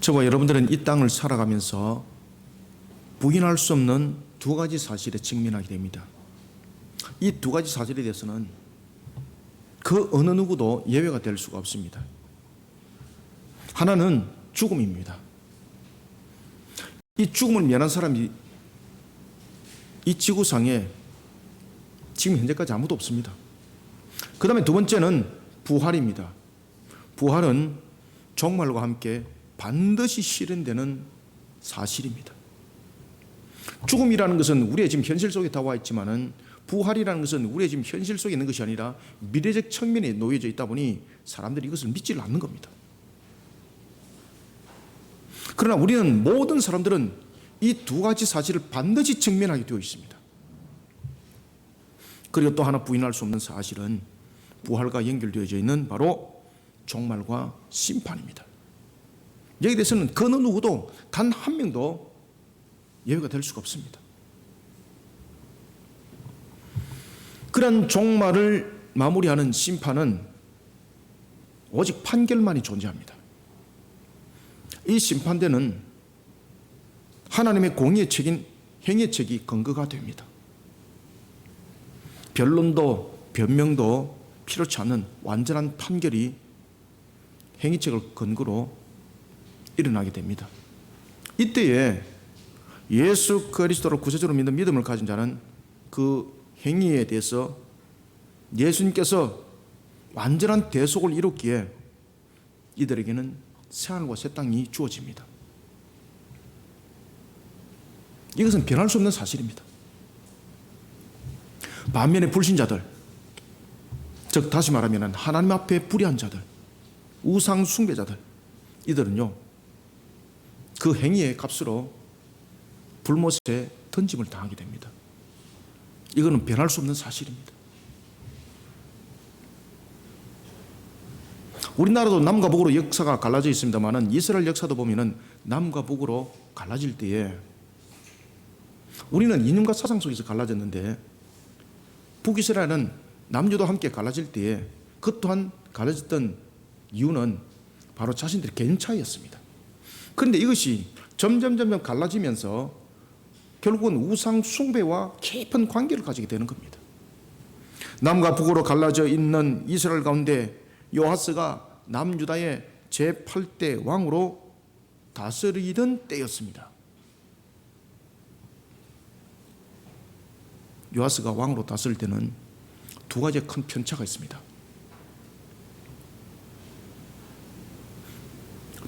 저와 여러분들은 이 땅을 살아가면서 부인할 수 없는 두 가지 사실에 직면하게 됩니다. 이 두 가지 사실에 대해서는 그 어느 누구도 예외가 될 수가 없습니다. 하나는 죽음입니다. 이 죽음을 면한 사람이 이 지구상에 지금 현재까지 아무도 없습니다. 그 다음에 두 번째는 부활입니다. 부활은 종말과 함께 반드시 실현되는 사실입니다. 죽음이라는 것은 우리의 지금 현실 속에 다 와 있지만은 부활이라는 것은 우리의 지금 현실 속에 있는 것이 아니라 미래적 측면에 놓여져 있다 보니 사람들이 이것을 믿지를 않는 겁니다. 그러나 우리는 모든 사람들은 이 두 가지 사실을 반드시 직면하게 되어 있습니다. 그리고 또 하나 부인할 수 없는 사실은 부활과 연결되어져 있는 바로 종말과 심판입니다. 여기에 대해서는 그 어느 누구도 단 한 명도 예외가 될 수가 없습니다. 그런 종말을 마무리하는 심판은 오직 판결만이 존재합니다. 이 심판대는 하나님의 공의의 책인 행의 책이 근거가 됩니다. 변론도 변명도 필요치 않은 완전한 판결이 행위책을 근거로 일어나게 됩니다. 이때에 예수 그리스도를 구세주로 믿는 믿음을 가진 자는 그 행위에 대해서 예수님께서 완전한 대속을 이뤘기에 이들에게는 새하늘과 새 땅이 주어집니다. 이것은 변할 수 없는 사실입니다. 반면에 불신자들, 즉 다시 말하면 하나님 앞에 불의한 자들, 우상 숭배자들, 이들은요 그 행위의 값으로 불못에 던짐을 당하게 됩니다. 이거는 변할 수 없는 사실입니다. 우리나라도 남과 북으로 역사가 갈라져 있습니다만 이스라엘 역사도 보면은 남과 북으로 갈라질 때에 우리는 이념과 사상 속에서 갈라졌는데 북이스라엘은 남유도 함께 갈라질 때에 그 또한 갈라졌던 이유는 바로 자신들의 개인 차이였습니다. 그런데 이것이 점점 갈라지면서 결국은 우상 숭배와 깊은 관계를 가지게 되는 겁니다. 남과 북으로 갈라져 있는 이스라엘 가운데 요아스가 남유다의 제8대 왕으로 다스리던 때였습니다. 요아스가 왕으로 다스릴 때는 두 가지 큰 편차가 있습니다.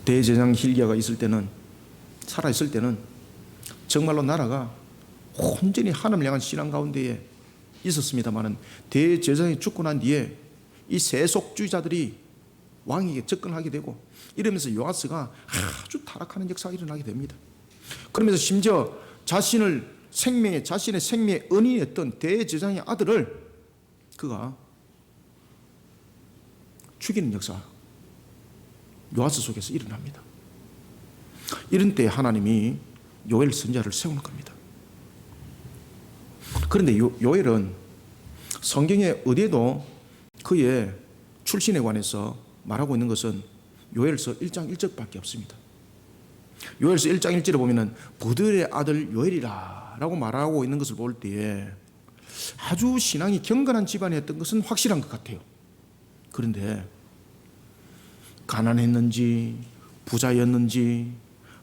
대제사장 hilki야가 있을 때는, 살아있을 때는 정말로 나라가 온전히 하나님을 향한 신앙 가운데에 있었습니다만 대제사장이 죽고 난 뒤에 이 세속주의자들이 왕에게 접근하게 되고 이러면서 요아스가 아주 타락하는 역사가 일어나게 됩니다. 그러면서 심지어 자신의 생명의 은인이었던 대제사장의 아들을 그가 죽이는 역사 요아스 속에서 일어납니다. 이런 때 하나님이 요엘 선지자를 세우는 겁니다. 그런데 요엘은 성경에 어디에도 그의 출신에 관해서 말하고 있는 것은 요엘서 1장 1절밖에 없습니다. 요엘서 1장 1절에 보면은 부들의 아들 요엘이라 라고 말하고 있는 것을 볼 때에 아주 신앙이 경건한 집안이었던 것은 확실한 것 같아요. 그런데 가난했는지 부자였는지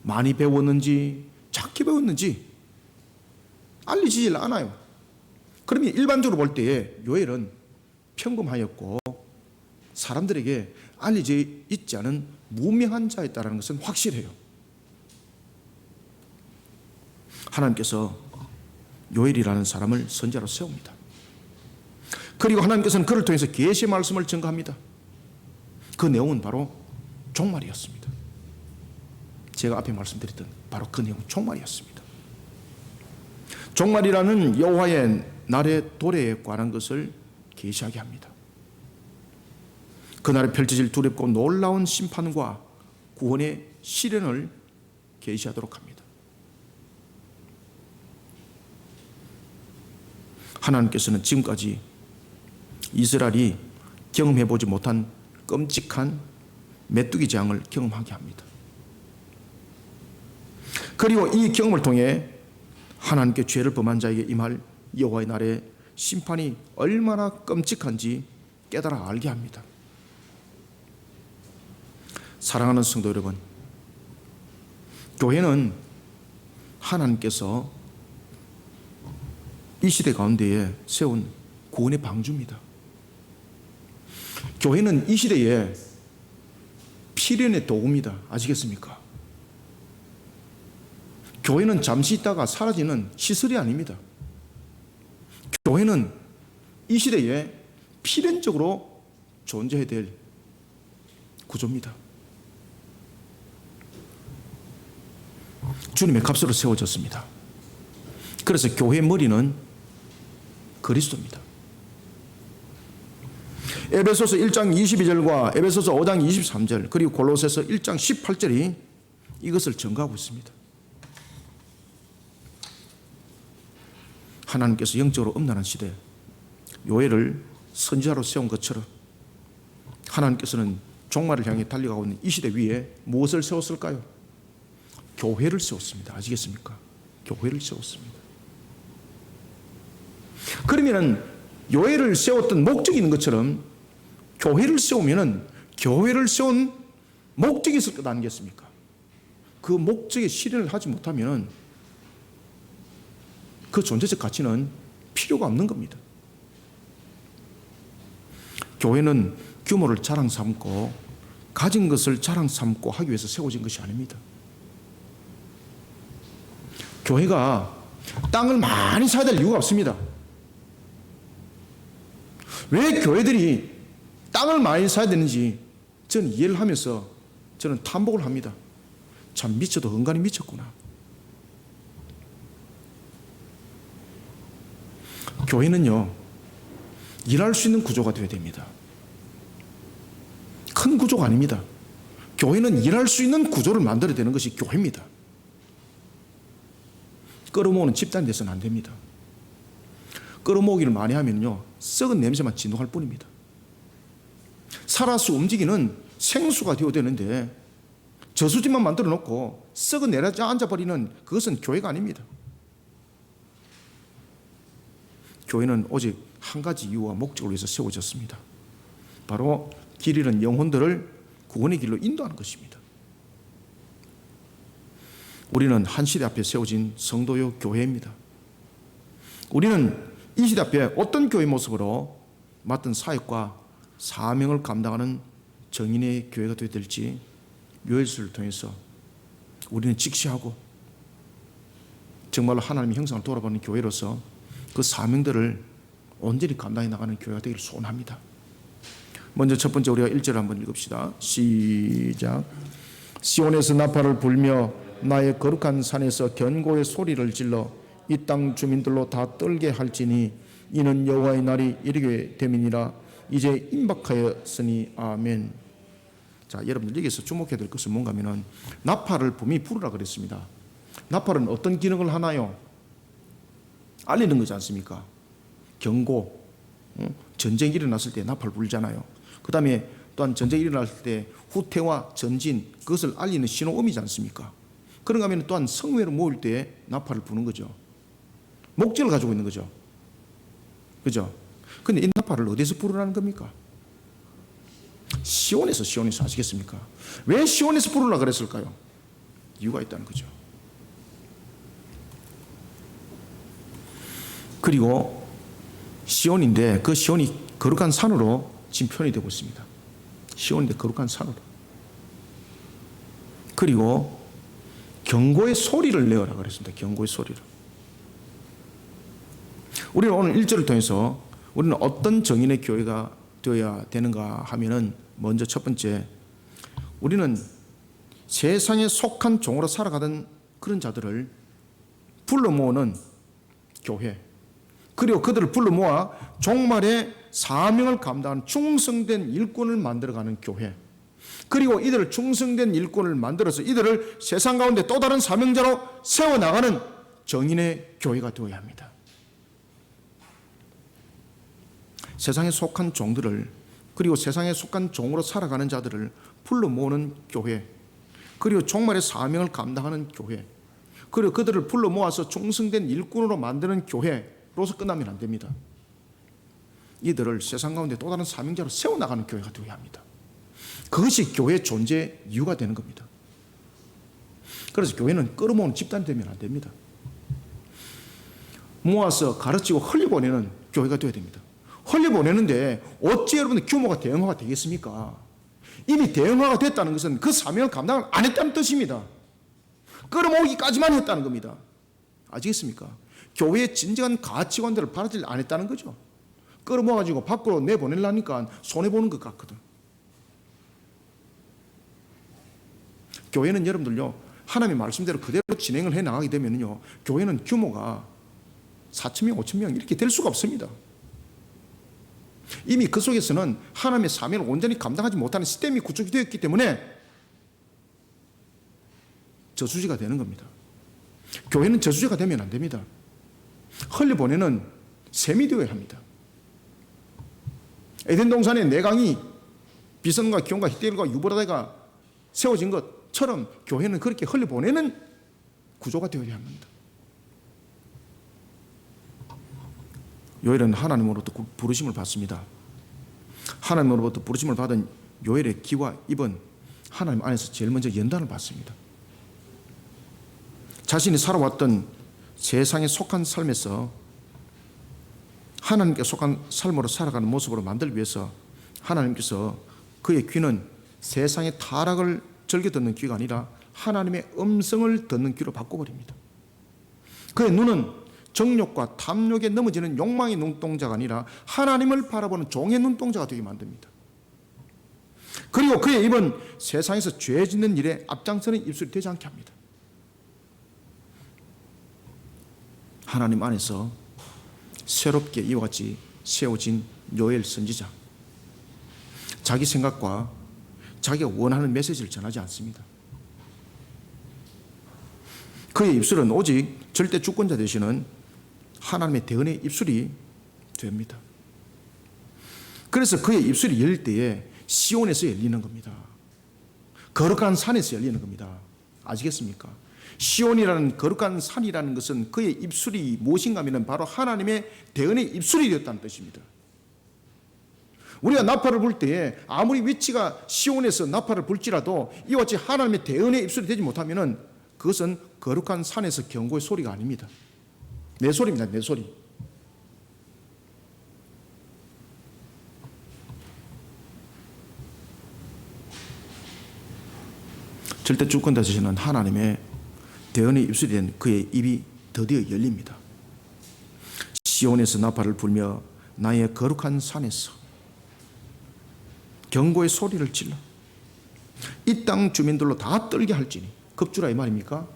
많이 배웠는지 작게 배웠는지 알려지질 않아요. 그러면 일반적으로 볼 때에 요엘은 평범하였고 사람들에게 알려져 있지 않은 무명한 자였다는 것은 확실해요. 하나님께서 요엘이라는 사람을 선지자로 세웁니다. 그리고 하나님께서는 그를 통해서 계시의 말씀을 증거합니다. 그 내용은 바로 종말이었습니다. 제가 앞에 말씀드렸던 바로 그 내용 종말이었습니다. 종말이라는 여호와의 날의 도래에 관한 것을 계시하게 합니다. 그날에 펼쳐질 두렵고 놀라운 심판과 구원의 실현을 계시하도록 합니다. 하나님께서는 지금까지 이스라엘이 경험해보지 못한 끔찍한 메뚜기 재앙을 경험하게 합니다. 그리고 이 경험을 통해 하나님께 죄를 범한 자에게 임할 여호와의 날에 심판이 얼마나 끔찍한지 깨달아 알게 합니다. 사랑하는 성도 여러분, 교회는 하나님께서 이 시대 가운데에 세운 구원의 방주입니다. 교회는 이 시대에 필연의 도구입니다. 아시겠습니까? 교회는 잠시 있다가 사라지는 시설이 아닙니다. 교회는 이 시대에 필연적으로 존재해야 될 구조입니다. 주님의 값으로 세워졌습니다. 그래서 교회의 머리는 그리스도입니다. 에베소서 1장 22절과 에베소서 5장 23절 그리고 골로새서 1장 18절이 이것을 증거하고 있습니다. 하나님께서 영적으로 음란한 시대 교회를 선지자로 세운 것처럼 하나님께서는 종말을 향해 달려가고 있는 이 시대 위에 무엇을 세웠을까요? 교회를 세웠습니다. 아시겠습니까? 교회를 세웠습니다. 그러면은 교회를 세웠던 목적이 있는 것처럼 교회를 세우면은 교회를 세운 목적이 있을 것 아니겠습니까? 그 목적에 실현을 하지 못하면 그 존재적 가치는 필요가 없는 겁니다. 교회는 규모를 자랑 삼고 가진 것을 자랑 삼고 하기 위해서 세워진 것이 아닙니다. 교회가 땅을 많이 사야 될 이유가 없습니다. 왜 교회들이 땅을 많이 사야 되는지 저는 이해를 하면서 저는 탐복을 합니다. 참 미쳐도 은간히 미쳤구나. 교회는요, 일할 수 있는 구조가 되어야 됩니다. 큰 구조가 아닙니다. 교회는 일할 수 있는 구조를 만들어야 되는 것이 교회입니다. 끌어모으는 집단이 돼서는 안 됩니다. 끌어모으기를 많이 하면요, 썩은 냄새만 진동할 뿐입니다. 살아서 움직이는 생수가 되어야 되는데 저수지만 만들어 놓고 썩은 내려앉아 앉아버리는 그것은 교회가 아닙니다. 교회는 오직 한 가지 이유와 목적을 위해서 세워졌습니다. 바로 길 잃은 영혼들을 구원의 길로 인도하는 것입니다. 우리는 한 시대 앞에 세워진 성도요 교회입니다. 우리는 이 시대 앞에 어떤 교회 모습으로 맡은 사역과 사명을 감당하는 정인의 교회가 되어야 될지 요엘서를 통해서 우리는 직시하고 정말로 하나님의 형상을 돌아보는 교회로서 그 사명들을 온전히 감당해 나가는 교회가 되기를 소원합니다. 먼저 첫 번째 우리가 1절을 한번 읽읍시다. 시작. 시온에서 나팔을 불며 나의 거룩한 산에서 견고의 소리를 질러 이 땅 주민들로 다 떨게 할지니 이는 여호와의 날이 이르게 됨이니라. 이제 임박하였으니 아멘. 자, 여러분들 여기서 주목해야 될 것은 뭔가 하면은 나팔을 분명히 부르라 그랬습니다. 나팔은 어떤 기능을 하나요? 알리는 거지 않습니까? 경고, 전쟁이 일어났을 때 나팔 불잖아요. 그 다음에 또한 전쟁이 일어났을 때 후퇴와 전진, 그것을 알리는 신호음이지 않습니까? 그런가 하면 또한 성회를 모일 때 나팔을 부는 거죠. 목적을 가지고 있는 거죠. 그죠? 근데 이 나팔을 어디서 부르라는 겁니까? 시온에서 아시겠습니까? 왜 시온에서 부르라 그랬을까요? 이유가 있다는 거죠. 그리고 시온인데 그 시온이 거룩한 산으로 지금 표현이 되고 있습니다. 시온인데 거룩한 산으로. 그리고 경고의 소리를 내어라 그랬습니다. 경고의 소리를. 우리는 오늘 1절을 통해서 우리는 어떤 정인의 교회가 되어야 되는가 하면은 먼저 첫 번째, 우리는 세상에 속한 종으로 살아가던 그런 자들을 불러 모으는 교회, 그리고 그들을 불러 모아 종말의 사명을 감당하는 충성된 일꾼을 만들어가는 교회, 그리고 이들을 충성된 일꾼을 만들어서 이들을 세상 가운데 또 다른 사명자로 세워나가는 정인의 교회가 되어야 합니다. 세상에 속한 종들을, 그리고 세상에 속한 종으로 살아가는 자들을 불러 모으는 교회, 그리고 종말의 사명을 감당하는 교회, 그리고 그들을 불러 모아서 충성된 일꾼으로 만드는 교회로서 끝나면 안 됩니다. 이들을 세상 가운데 또 다른 사명자로 세워나가는 교회가 되어야 합니다. 그것이 교회의 존재 이유가 되는 겁니다. 그래서 교회는 끌어모으는 집단이 되면 안 됩니다. 모아서 가르치고 흘려보내는 교회가 되어야 됩니다. 흘려보내는데 어찌 여러분들 규모가 대형화가 되겠습니까? 이미 대형화가 됐다는 것은 그 사명을 감당을 안 했다는 뜻입니다. 끌어모으기까지만 했다는 겁니다. 아시겠습니까? 교회의 진정한 가치관들을 받아들이지 안 했다는 거죠. 끌어모아가지고 밖으로 내보내려니까 손해보는 것 같거든. 교회는 여러분들요, 하나님의 말씀대로 그대로 진행을 해 나가게 되면요, 교회는 규모가 4,000명, 5,000명 이렇게 될 수가 없습니다. 이미 그 속에서는 하나님의 사명을 온전히 감당하지 못하는 시스템이 구축이 되었기 때문에 저수지가 되는 겁니다. 교회는 저수지가 되면 안 됩니다. 흘려보내는 셈이 되어야 합니다. 에덴 동산의 내강이 비선과 기온과 히데엘과 유브라데가 세워진 것처럼 교회는 그렇게 흘려보내는 구조가 되어야 합니다. 요엘은 하나님으로부터 부르심을 받습니다. 하나님으로부터 부르심을 받은 요엘의 귀와 입은 하나님 안에서 제일 먼저 연단을 받습니다. 자신이 살아왔던 세상에 속한 삶에서 하나님께 속한 삶으로 살아가는 모습으로 만들기 위해서 하나님께서 그의 귀는 세상의 타락을 즐겨 듣는 귀가 아니라 하나님의 음성을 듣는 귀로 바꿔버립니다. 그의 눈은 정욕과 탐욕에 넘어지는 욕망의 눈동자가 아니라 하나님을 바라보는 종의 눈동자가 되게 만듭니다. 그리고 그의 입은 세상에서 죄 짓는 일에 앞장서는 입술이 되지 않게 합니다. 하나님 안에서 새롭게 이와 같이 세워진 요엘 선지자, 자기 생각과 자기가 원하는 메시지를 전하지 않습니다. 그의 입술은 오직 절대 주권자 되시는 하나님의 대언의 입술이 됩니다. 그래서 그의 입술이 열릴 때에 시온에서 열리는 겁니다. 거룩한 산에서 열리는 겁니다. 아시겠습니까? 시온이라는 거룩한 산이라는 것은 그의 입술이 무엇인가 하면 바로 하나님의 대언의 입술이 되었다는 뜻입니다. 우리가 나팔을 불 때에 아무리 위치가 시온에서 나팔을 불지라도 이와 같이 하나님의 대언의 입술이 되지 못하면 그것은 거룩한 산에서 경고의 소리가 아닙니다. 내 소리입니다. 내 소리. 절대 주권자 되시는 하나님의 대언의 입술이 된 그의 입이 드디어 열립니다. 시온에서 나팔을 불며 나의 거룩한 산에서 경고의 소리를 질러 이 땅 주민들로 다 떨게 할지니, 급주라 이 말입니까?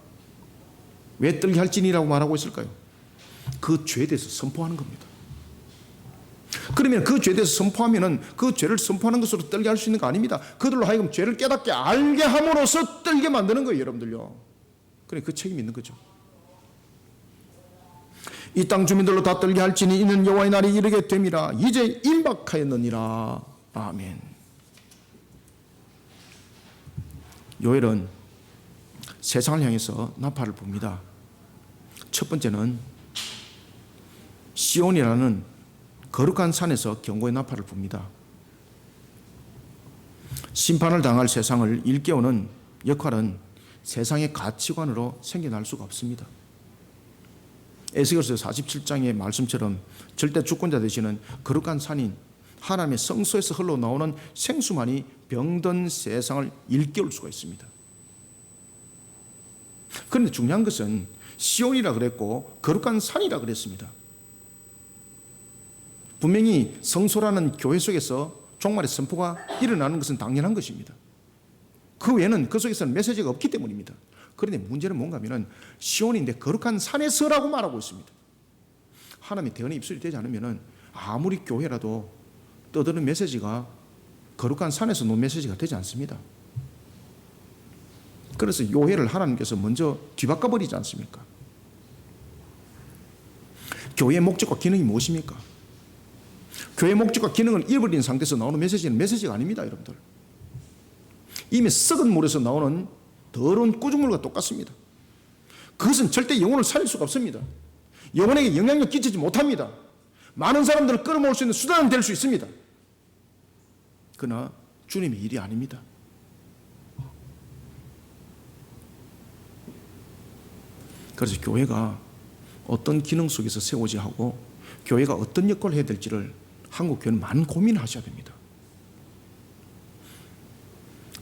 왜 떨게 할지니라고 말하고 있을까요? 그 죄에 대해서 선포하는 겁니다. 그러면 그 죄에 대해서 선포하면은 그 죄를 선포하는 것으로 떨게 할 수 있는 거 아닙니다. 그들로 하여금 죄를 깨닫게 알게 함으로써 떨게 만드는 거예요, 여러분들요. 그래, 그 책임이 있는 거죠. 이 땅 주민들로 다 떨게 할지니 이는 여호와의 날이 이르게 됨이라. 이제 임박하였느니라. 아멘. 요엘은 세상을 향해서 나팔을 붑니다. 첫 번째는 시온이라는 거룩한 산에서 경고의 나팔을 붑니다. 심판을 당할 세상을 일깨우는 역할은 세상의 가치관으로 생겨날 수가 없습니다. 에스겔서 47장의 말씀처럼 절대 주권자 되시는 거룩한 산인 하나님의 성소에서 흘러나오는 생수만이 병든 세상을 일깨울 수가 있습니다. 그런데 중요한 것은 시온이라 그랬고 거룩한 산이라 그랬습니다. 분명히 성소라는 교회 속에서 종말의 선포가 일어나는 것은 당연한 것입니다. 그 외에는 그 속에서는 메시지가 없기 때문입니다. 그런데 문제는 뭔가 하면 시온인데 거룩한 산에서라고 말하고 있습니다. 하나님의 대언의 입술이 되지 않으면 아무리 교회라도 떠드는 메시지가 거룩한 산에서 놓은 메시지가 되지 않습니다. 그래서 요해를 하나님께서 먼저 뒤바꿔 버리지 않습니까? 교회의 목적과 기능이 무엇입니까? 교회의 목적과 기능을 잃어버린 상태에서 나오는 메시지는 메시지가 아닙니다, 여러분들. 이미 썩은 물에서 나오는 더러운 꾸중물과 똑같습니다. 그것은 절대 영혼을 살릴 수가 없습니다. 영혼에게 영향력 끼치지 못합니다. 많은 사람들을 끌어모을 수 있는 수단은 될 수 있습니다. 그러나 주님의 일이 아닙니다. 그래서 교회가 어떤 기능 속에서 세워져야 하고 교회가 어떤 역할을 해야 될지를 한국 교회는 많은 고민을 하셔야 됩니다.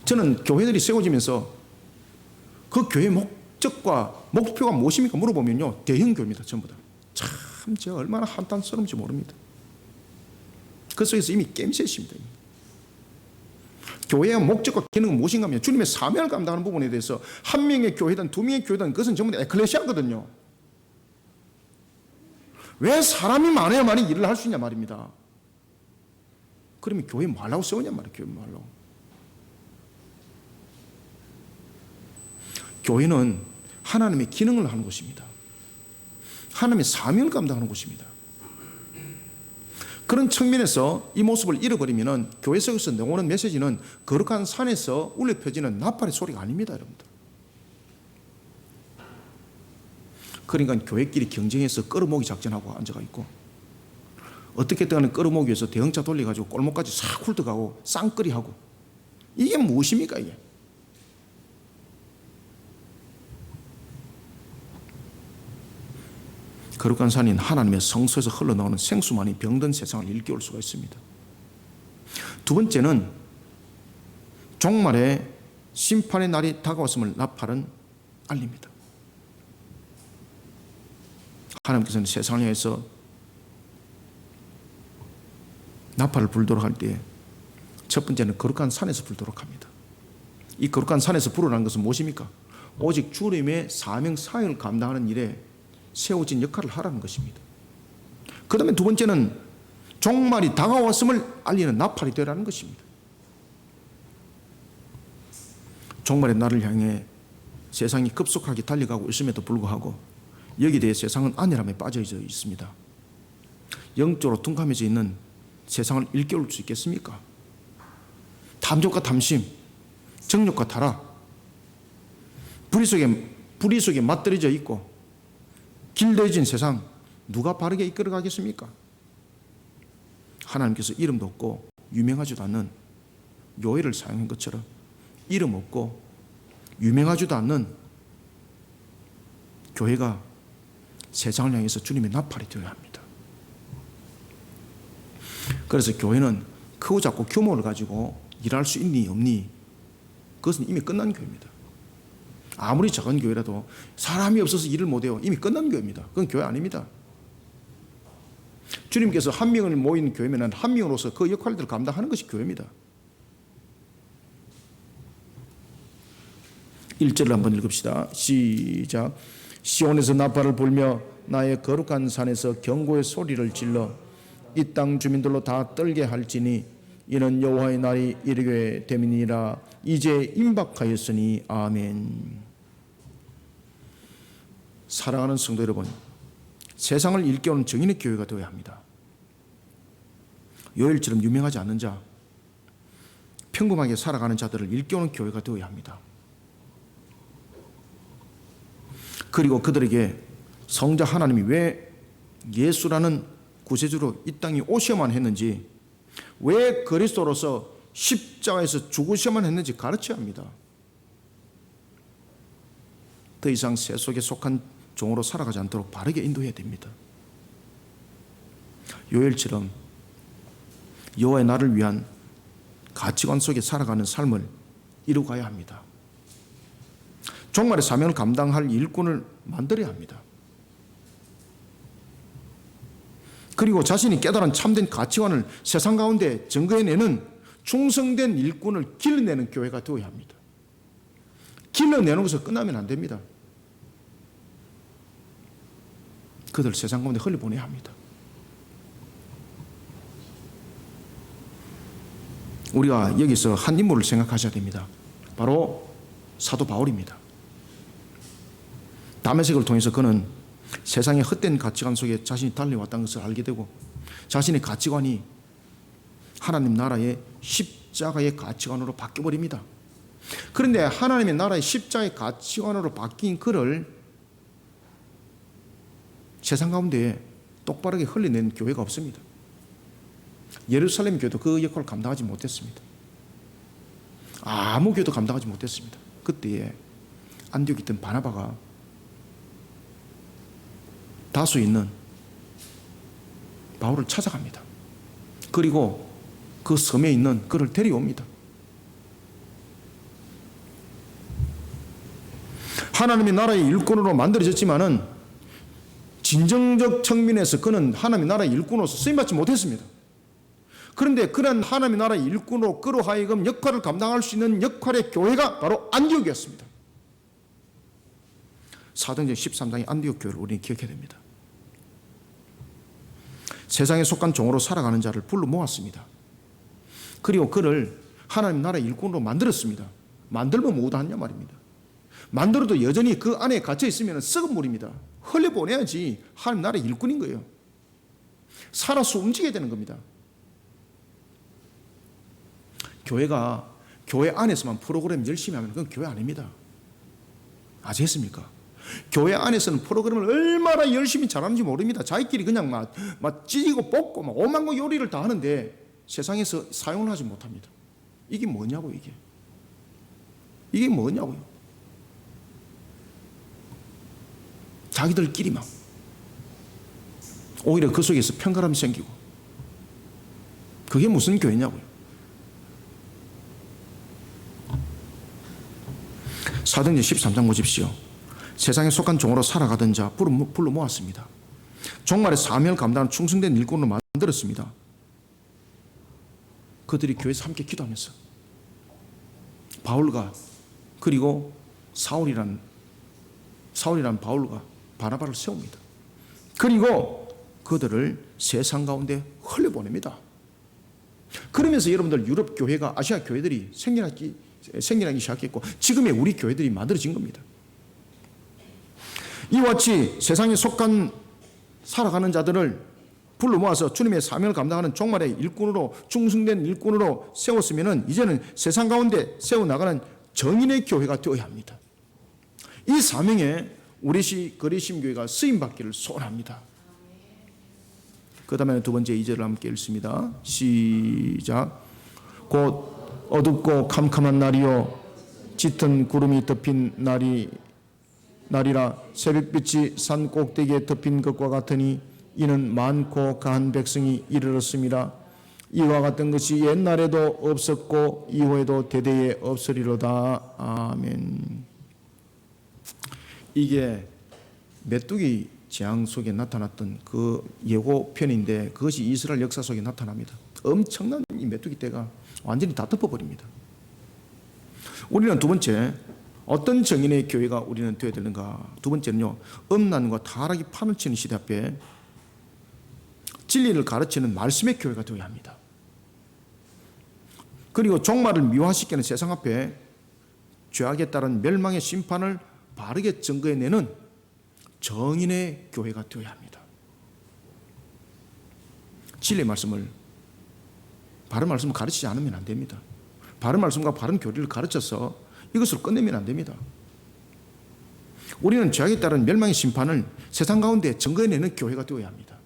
저는 교회들이 세워지면서 그 교회의 목적과 목표가 무엇입니까? 물어보면요, 대형교회입니다. 전부 다. 참 제가 얼마나 한탄스러운지 모릅니다. 그 속에서 이미 게임셋입니다. 교회의 목적과 기능은 무엇인가 하면 주님의 사명을 감당하는 부분에 대해서 한 명의 교회든 두 명의 교회든 그것은 전부 다 에클레시아거든요. 왜 사람이 많아야만이 일을 할 수 있냐 말입니다. 그러면 교회 뭐 하려고 세우냐 말이에요. 교회 뭐 하려고. 교회는 하나님의 기능을 하는 곳입니다. 하나님의 사명을 감당하는 곳입니다. 그런 측면에서 이 모습을 잃어버리면 교회 속에서 나오는 메시지는 거룩한 산에서 울려 펴지는 나팔의 소리가 아닙니다, 여러분들. 그러니까 교회끼리 경쟁해서 끌어모기 작전하고 앉아가 있고, 어떻게든 끌어모기 위해서 대형차 돌려가지고 골목까지 싹 훑어가고 쌍끌이하고, 이게 무엇입니까 이게? 거룩한 산인 하나님의 성소에서 흘러나오는 생수만이 병든 세상을 일깨울 수가 있습니다. 두 번째는 종말의 심판의 날이 다가왔음을 나팔은 알립니다. 하나님께서는 세상을 향해서 나팔을 불도록 할 때 첫 번째는 거룩한 산에서 불도록 합니다. 이 거룩한 산에서 불어난 것은 무엇입니까? 오직 주님의 사명 사역을 감당하는 일에 세워진 역할을 하라는 것입니다. 그 다음에 두 번째는 종말이 다가왔음을 알리는 나팔이 되라는 것입니다. 종말의 날을 향해 세상이 급속하게 달려가고 있음에도 불구하고 여기에 대해 세상은 안일함에 빠져져 있습니다. 영적으로 둔감해져 있는 세상을 일깨울 수 있겠습니까? 탐욕과 탐심, 정욕과 타락, 불의 속에 맞들여져 있고 길들여진 세상, 누가 바르게 이끌어 가겠습니까? 하나님께서 이름도 없고 유명하지도 않는 요엘을 사용한 것처럼 이름 없고 유명하지도 않는 교회가 세상을 향해서 주님의 나팔이 되어야 합니다. 그래서 교회는 크고 작고 규모를 가지고 일할 수 있니 없니, 그것은 이미 끝난 교회입니다. 아무리 작은 교회라도 사람이 없어서 일을 못해요. 이미 끝난 교회입니다. 그건 교회 아닙니다. 주님께서 한 명을 모인 교회면 한 명으로서 그 역할들을 감당하는 것이 교회입니다. 1절을 한번 읽읍시다. 시작. 시온에서 나팔을 불며 나의 거룩한 산에서 경고의 소리를 질러 이 땅 주민들로 다 떨게 할지니 이는 여호와의 날이 이르게 됨이니라. 이제 임박하였으니 아멘. 사랑하는 성도 여러분, 세상을 일깨우는 정인의 교회가 되어야 합니다. 요엘처럼 유명하지 않는 자, 평범하게 살아가는 자들을 일깨우는 교회가 되어야 합니다. 그리고 그들에게 성자 하나님이 왜 예수라는 구세주로 이 땅에 오셔야만 했는지, 왜 그리스도로서 십자가에서 죽으셔야만 했는지 가르쳐야 합니다. 더 이상 세속에 속한 종으로 살아가지 않도록 바르게 인도해야 됩니다. 요엘처럼 여호와의 날을 위한 가치관 속에 살아가는 삶을 이루어가야 합니다. 종말의 사명을 감당할 일꾼을 만들어야 합니다. 그리고 자신이 깨달은 참된 가치관을 세상 가운데 증거해내는 충성된 일꾼을 길러내는 교회가 되어야 합니다. 길러내는 것을 끝나면 안 됩니다. 그들 세상 가운데 흘려보내야 합니다. 우리가 여기서 한 인물을 생각하셔야 됩니다. 바로 사도 바울입니다. 다메섹을 통해서 그는 세상의 헛된 가치관 속에 자신이 달려왔다는 것을 알게 되고, 자신의 가치관이 하나님 나라의 십자가의 가치관으로 바뀌어버립니다. 그런데 하나님의 나라의 십자가의 가치관으로 바뀐 그를 세상 가운데 똑바르게 흘려낸 교회가 없습니다. 예루살렘 교회도 그 역할을 감당하지 못했습니다. 아무 교회도 감당하지 못했습니다. 그때에 안디옥에 있던 바나바가 다수 있는 바울을 찾아갑니다. 그리고 그 섬에 있는 그를 데려옵니다. 하나님의 나라의 일꾼으로 만들어졌지만은 진정적 측면에서 그는 하나님의 나라의 일꾼으로서 쓰임받지 못했습니다. 그런데 그런 하나님의 나라의 일꾼으로 그로 하여금 역할을 감당할 수 있는 역할의 교회가 바로 안디옥이었습니다. 사도행전 13장의 안디옥 교회를 우리는 기억해야 됩니다. 세상에 속한 종으로 살아가는 자를 불러 모았습니다. 그리고 그를 하나님 나라의 일꾼으로 만들었습니다. 만들면 뭐다 하냐 말입니다. 만들어도 여전히 그 안에 갇혀 있으면 썩은 물입니다. 흘려보내야지 하나님 나라의 일꾼인 거예요. 살아서 움직여야 되는 겁니다. 교회가 교회 안에서만 프로그램 열심히 하면 그건 교회 아닙니다. 아시겠습니까? 교회 안에서는 프로그램을 얼마나 열심히 잘하는지 모릅니다. 자기끼리 그냥 막 찢고 볶고 막 오만 거 요리를 다 하는데 세상에서 사용을 하지 못합니다. 이게 뭐냐고요, 이게. 이게 뭐냐고요. 자기들끼리만. 오히려 그 속에서 편가람이 생기고. 그게 무슨 교회냐고요. 사도행전 13장 보십시오. 세상에 속한 종으로 살아가던 자 불러 모았습니다. 종말의 사명을 감당하는 충성된 일꾼으로 만들었습니다. 그들이 교회에서 함께 기도하면서 바울과 그리고 사울이란 바울과 바나바를 세웁니다. 그리고 그들을 세상 가운데 흘려보냅니다. 그러면서 여러분들 유럽 교회가 아시아 교회들이 생겨나기 시작했고 지금의 우리 교회들이 만들어진 겁니다. 이와 같이 세상에 속한 살아가는 자들을 불러 모아서 주님의 사명을 감당하는 종말의 일꾼으로 충성된 일꾼으로 세웠으면 이제는 세상 가운데 세워나가는 정인의 교회가 되어야 합니다. 이 사명에 우리 거리심교회가 쓰임받기를 소원합니다. 그 다음에 두 번째 2절을 함께 읽습니다. 시작. 곧 어둡고 캄캄한 날이요 짙은 구름이 덮인 날이라 새벽빛이 산 꼭대기에 덮인 것과 같으니 이는 많고 가한 백성이 이르렀습니다. 이와 같은 것이 옛날에도 없었고 이후에도 대대에 없으리로다. 아멘. 이게 메뚜기 재앙 속에 나타났던 그 예고편인데 그것이 이스라엘 역사 속에 나타납니다. 엄청난 이 메뚜기 떼가 완전히 다 덮어버립니다. 우리는 두 번째 어떤 정인의 교회가 우리는 되어야 되는가? 두 번째는요, 음란과 타락이 판을 치는 시대 앞에 진리를 가르치는 말씀의 교회가 되어야 합니다. 그리고 종말을 미화시키는 세상 앞에 죄악에 따른 멸망의 심판을 바르게 증거해내는 정인의 교회가 되어야 합니다. 진리의 말씀을, 바른 말씀을 가르치지 않으면 안 됩니다. 바른 말씀과 바른 교리를 가르쳐서 이것으로 끝내면 안 됩니다. 우리는 죄악에 따른 멸망의 심판을 세상 가운데 증거해내는 교회가 되어야 합니다.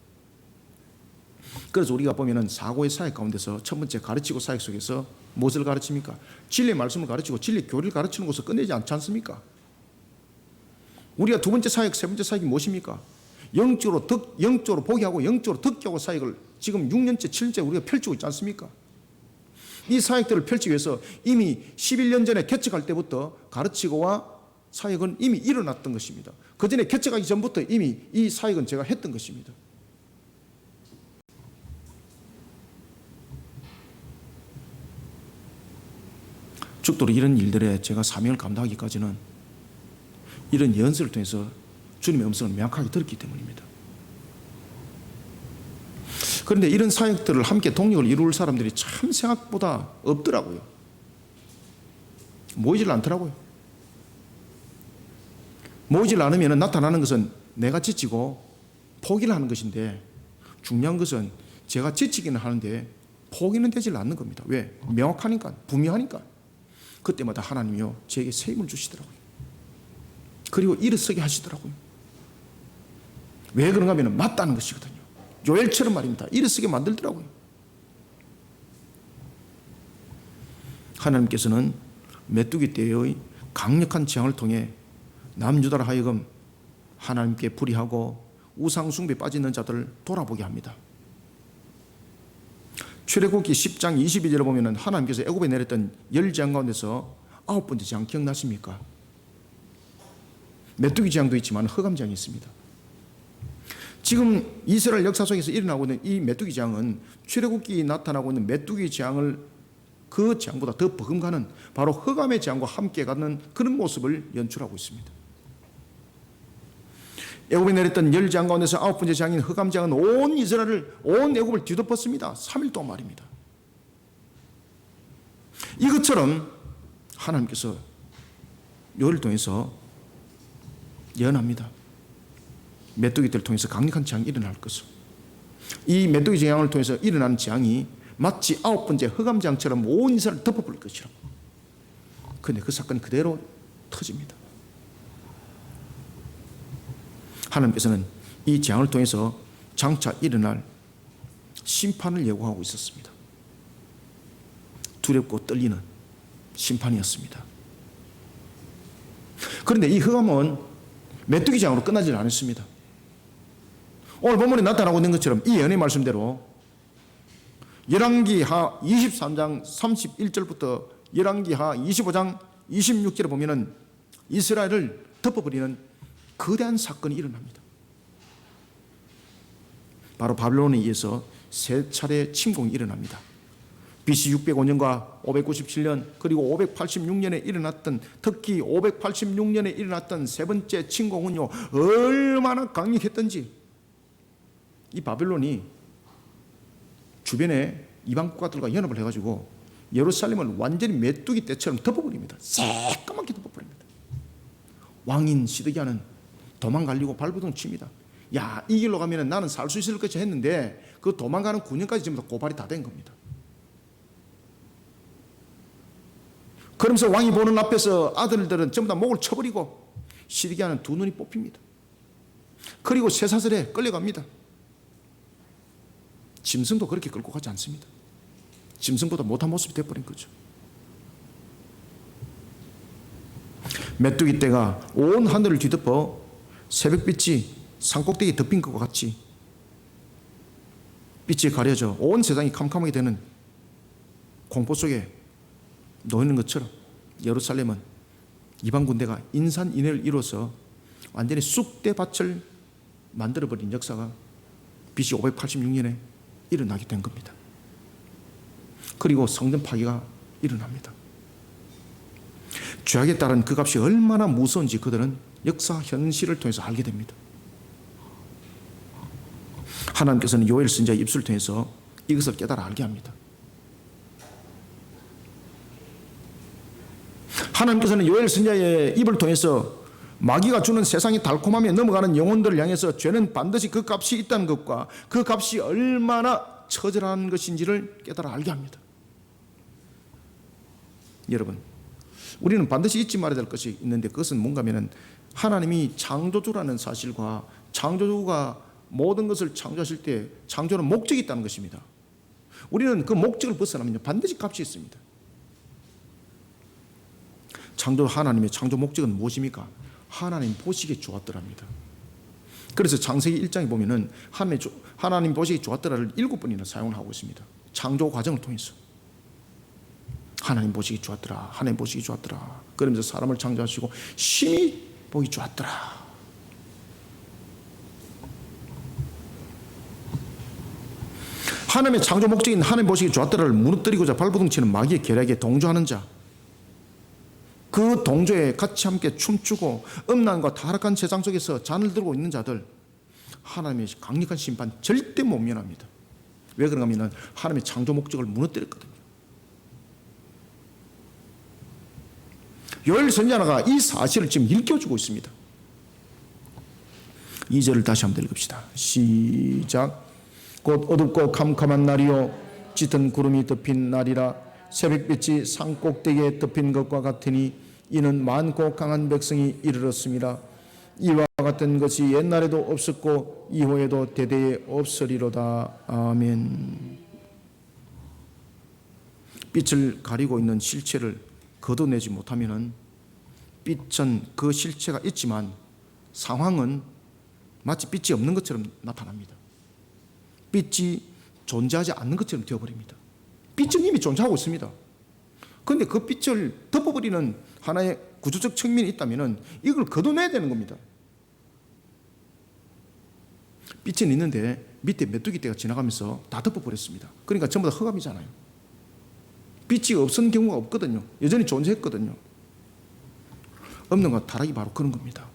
그래서 우리가 보면은 사고의 사역 가운데서 첫 번째 가르치고 사역 속에서 무엇을 가르칩니까? 진리의 말씀을 가르치고 진리의 교리를 가르치는 것을 끝내지 않지 않습니까? 우리가 두 번째 사역, 세 번째 사역이 무엇입니까? 영적으로 보게 하고 영적으로 듣게 하고 사역을 지금 6년째, 7년째 우리가 펼치고 있지 않습니까? 이 사역들을 펼치기 위해서 이미 11년 전에 개척할 때부터 가르치고와 사역은 이미 일어났던 것입니다. 그 전에 개척하기 전부터 이미 이 사역은 제가 했던 것입니다. 죽도록 이런 일들에 제가 사명을 감당하기까지는 이런 연설을 통해서 주님의 음성을 명확하게 들었기 때문입니다. 그런데 이런 사역들을 함께 동력을 이룰 사람들이 참 생각보다 없더라고요. 모이질 않더라고요. 모이질 않으면 나타나는 것은 내가 지치고 포기를 하는 것인데 중요한 것은 제가 지치기는 하는데 포기는 되질 않는 겁니다. 왜? 명확하니까, 분명하니까. 그때마다 하나님이요 제게 새 힘을 주시더라고요. 그리고 일어서게 하시더라고요. 왜 그런가 하면 맞다는 것이거든요. 요엘처럼 말입니다. 이래 쓰게 만들더라고요. 하나님께서는 메뚜기 떼의 강력한 재앙을 통해 남유다로 하여금 하나님께 불의하고 우상 숭배에 빠지는 자들을 돌아보게 합니다. 출애굽기 10장 22절을 보면 하나님께서 애굽에 내렸던 10재앙 가운데서 9번째 재앙 기억나십니까? 메뚜기 재앙도 있지만 흑암 재앙이 있습니다. 지금 이스라엘 역사 속에서 일어나고 있는 이 메뚜기 재앙은 출애굽기에 나타나고 있는 메뚜기 재앙을 그 재앙보다 더 버금가는 바로 흑암의 재앙과 함께 가는 그런 모습을 연출하고 있습니다. 애굽에 내렸던 10재앙 가운데서 9번째 재앙인 흑암 재앙은 온 이스라엘을, 온 애굽을 뒤덮었습니다. 3일 동안 말입니다. 이것처럼 하나님께서 요를 통해서 예언합니다. 메뚜기들을 통해서 강력한 재앙이 일어날 것을. 이 메뚜기 재앙을 통해서 일어나는 재앙이 마치 9번째 흑암 재앙처럼 온 이스라엘을 덮어버릴 것이라고. 그런데 그 사건이 그대로 터집니다. 하나님께서는 이 재앙을 통해서 장차 일어날 심판을 예고하고 있었습니다. 두렵고 떨리는 심판이었습니다. 그런데 이 흑암은 메뚜기 재앙으로 끝나지 않았습니다. 오늘 본문에 나타나고 있는 것처럼 이 예언의 말씀대로 열왕기하 23장 31절부터 열왕기하 25장 26절에 보면은 이스라엘을 덮어버리는 거대한 사건이 일어납니다. 바로 바벨론에 의해서 세 차례 침공이 일어납니다. BC 605년과 597년 그리고 586년에 일어났던, 특히 586년에 일어났던 세 번째 침공은요, 얼마나 강력했던지 이 바벨론이 주변에 이방 국가들과 연합을 해가지고 예루살렘을 완전히 메뚜기 떼처럼 덮어버립니다. 새까맣게 덮어버립니다. 왕인 시드기야는 도망가려고 발버둥 칩니다. 야, 이 길로 가면 나는 살 수 있을 것이 했는데 그 도망가는 9년까지 전부 다 고발이 다 된 겁니다. 그러면서 왕이 보는 앞에서 아들들은 전부 다 목을 쳐버리고 시드기야는 두 눈이 뽑힙니다. 그리고 쇠사슬에 끌려갑니다. 짐승도 그렇게 끌고 가지 않습니다. 짐승보다 못한 모습이 되어버린 거죠. 메뚜기 떼가 온 하늘을 뒤덮어 새벽빛이 산꼭대기에 덮인 것과 같이 빛이 가려져 온 세상이 캄캄하게 되는 공포 속에 놓이는 것처럼 예루살렘은 이방 군대가 인산인해를 이뤄서 완전히 쑥대밭을 만들어버린 역사가 BC 586년에 일어나게 된 겁니다. 그리고 성전 파괴가 일어납니다. 죄악에 따른 그 값이 얼마나 무서운지 그들은 역사 현실을 통해서 알게 됩니다. 하나님께서는 요엘 선지자의 입술을 통해서 이것을 깨달아 알게 합니다. 하나님께서는 요엘 선지자의 입을 통해서 마귀가 주는 세상의 달콤함에 넘어가는 영혼들을 향해서 죄는 반드시 그 값이 있다는 것과 그 값이 얼마나 처절한 것인지를 깨달아 알게 합니다. 여러분, 우리는 반드시 잊지 말아야 될 것이 있는데 그것은 뭔가 하면 하나님이 창조주라는 사실과 창조주가 모든 것을 창조하실 때 창조는 목적이 있다는 것입니다. 우리는 그 목적을 벗어나면 반드시 값이 있습니다. 하나님의 창조 목적은 무엇입니까? 하나님 보시기에 좋았더랍니다. 그래서 창세기 1장에 보면은 하나님 보시기에 좋았더라를 7번이나 사용을 하고 있습니다. 창조 과정을 통해서 하나님 보시기 좋았더라, 하나님 보시기 좋았더라. 그러면서 사람을 창조하시고 심히 보기 좋았더라. 하나님의 창조 목적인 하나님 보시기 좋았더라를 무너뜨리고자 발버둥 치는 마귀의 계략에 동조하는 자, 그 동조에 같이 함께 춤추고 음란과 타락한 세상 속에서 잔을 들고 있는 자들, 하나님의 강력한 심판 절대 못 면합니다. 왜 그런가 하면 하나님의 창조 목적을 무너뜨렸거든요. 요엘 선지자가 이 사실을 지금 일깨워주고 있습니다. 2절을 다시 한번 읽읍시다. 시작. 곧 어둡고 캄캄한 날이요 짙은 구름이 덮인 날이라 새벽빛이 산꼭대기에 덮인 것과 같으니 이는 많고 강한 백성이 이르렀습니다. 이와 같은 것이 옛날에도 없었고 이후에도 대대에 없으리로다. 아멘. 빛을 가리고 있는 실체를 걷어내지 못하면 빛은 그 실체가 있지만 상황은 마치 빛이 없는 것처럼 나타납니다. 빛이 존재하지 않는 것처럼 되어버립니다. 빛은 이미 존재하고 있습니다. 그런데 그 빛을 덮어버리는 하나의 구조적 측면이 있다면 이걸 걷어내야 되는 겁니다. 빛은 있는데 밑에 메뚜기 떼가 지나가면서 다 덮어버렸습니다. 그러니까 전부 다 흑암이잖아요. 빛이 없은 경우가 없거든요. 여전히 존재했거든요. 음란과 타락이 바로 그런 겁니다.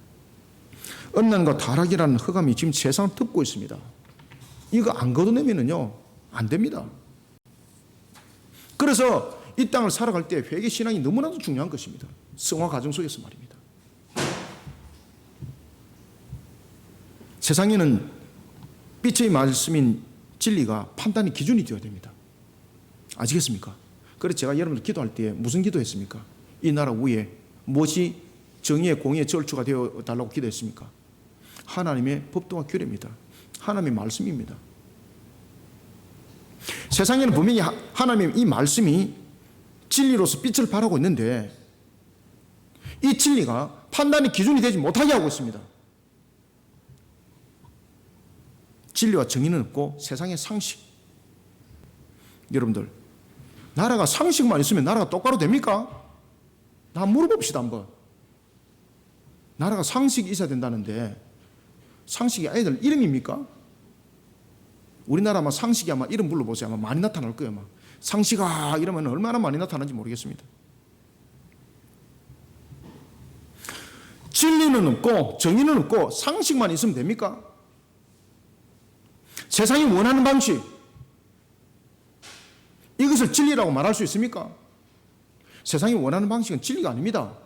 음란과 타락이라는 흑암이 지금 세상을 덮고 있습니다. 이거 안 걷어내면요 안 됩니다. 그래서 이 땅을 살아갈 때 회개 신앙이 너무나도 중요한 것입니다. 성화 과정 속에서 말입니다. 세상에는 빛의 말씀인 진리가 판단의 기준이 되어야 됩니다. 아시겠습니까? 그래서 제가 여러분들 기도할 때 무슨 기도했습니까? 이 나라 위에 무엇이 정의의 공의의 절주가 되어 달라고 기도했습니까? 하나님의 법도와 규례입니다. 하나님의 말씀입니다. 세상에는 분명히 하나님의 이 말씀이 진리로서 빛을 발하고 있는데 이 진리가 판단의 기준이 되지 못하게 하고 있습니다. 진리와 정의는 없고 세상의 상식. 여러분들, 나라가 상식만 있으면 나라가 똑바로 됩니까? 나 물어봅시다 한번. 나라가 상식이 있어야 된다는데 상식이 아이들 이름입니까? 우리나라 상식이 아마 이름 불러보세요. 아마 많이 나타날 거예요. 아마. 상식아 이러면 얼마나 많이 나타나는지 모르겠습니다. 진리는 없고 정의는 없고 상식만 있으면 됩니까? 세상이 원하는 방식, 이것을 진리라고 말할 수 있습니까? 세상이 원하는 방식은 진리가 아닙니다.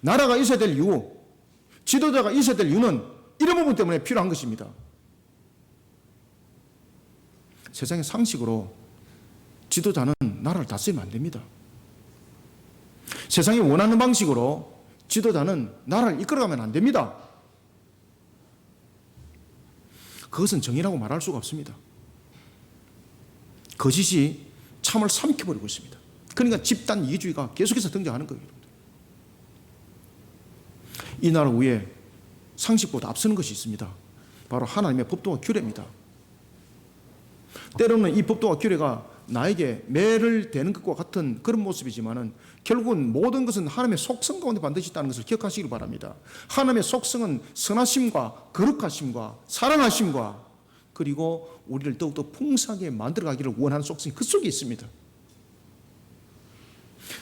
나라가 있어야 될 이유, 지도자가 있어야 될 이유는 이런 부분 때문에 필요한 것입니다. 세상의 상식으로 지도자는 나라를 다스리면 안 됩니다. 세상이 원하는 방식으로 지도자는 나라를 이끌어가면 안 됩니다. 그것은 정의라고 말할 수가 없습니다. 거짓이 참을 삼켜버리고 있습니다. 그러니까 집단 이기주의가 계속해서 등장하는 거예요. 이 나라 위에 상식보다 앞서는 것이 있습니다. 바로 하나님의 법도와 규례입니다. 때로는 이 법도와 규례가 나에게 매를 대는 것과 같은 그런 모습이지만은 결국은 모든 것은 하나님의 속성 가운데 반드시 있다는 것을 기억하시기 바랍니다. 하나님의 속성은 선하심과 거룩하심과 사랑하심과 그리고 우리를 더욱더 풍성하게 만들어가기를 원하는 속성이 그 속에 있습니다.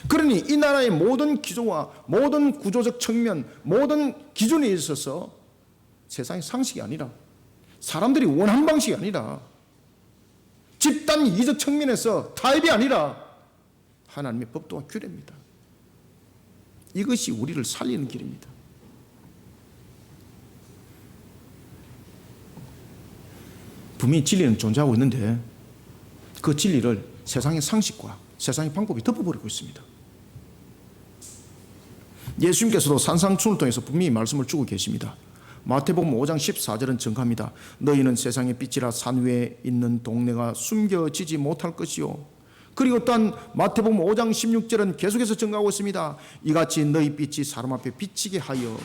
그러니 이 나라의 모든 기조와 모든 구조적 측면, 모든 기준에 있어서 세상의 상식이 아니라 사람들이 원하는 방식이 아니라 집단 이기적 측면에서 타협이 아니라 하나님의 법도와 규례입니다. 이것이 우리를 살리는 길입니다. 분명히 진리는 존재하고 있는데 그 진리를 세상의 상식과 세상의 방법이 덮어버리고 있습니다. 예수님께서도 산상춘을 통해서 분명히 말씀을 주고 계십니다. 마태복음 5장 14절은 증가합니다. 너희는 세상의 빛이라 산 위에 있는 동네가 숨겨지지 못할 것이요. 그리고 또한 마태복음 5장 16절은 계속해서 증가하고 있습니다. 이같이 너희 빛이 사람 앞에 비치게 하여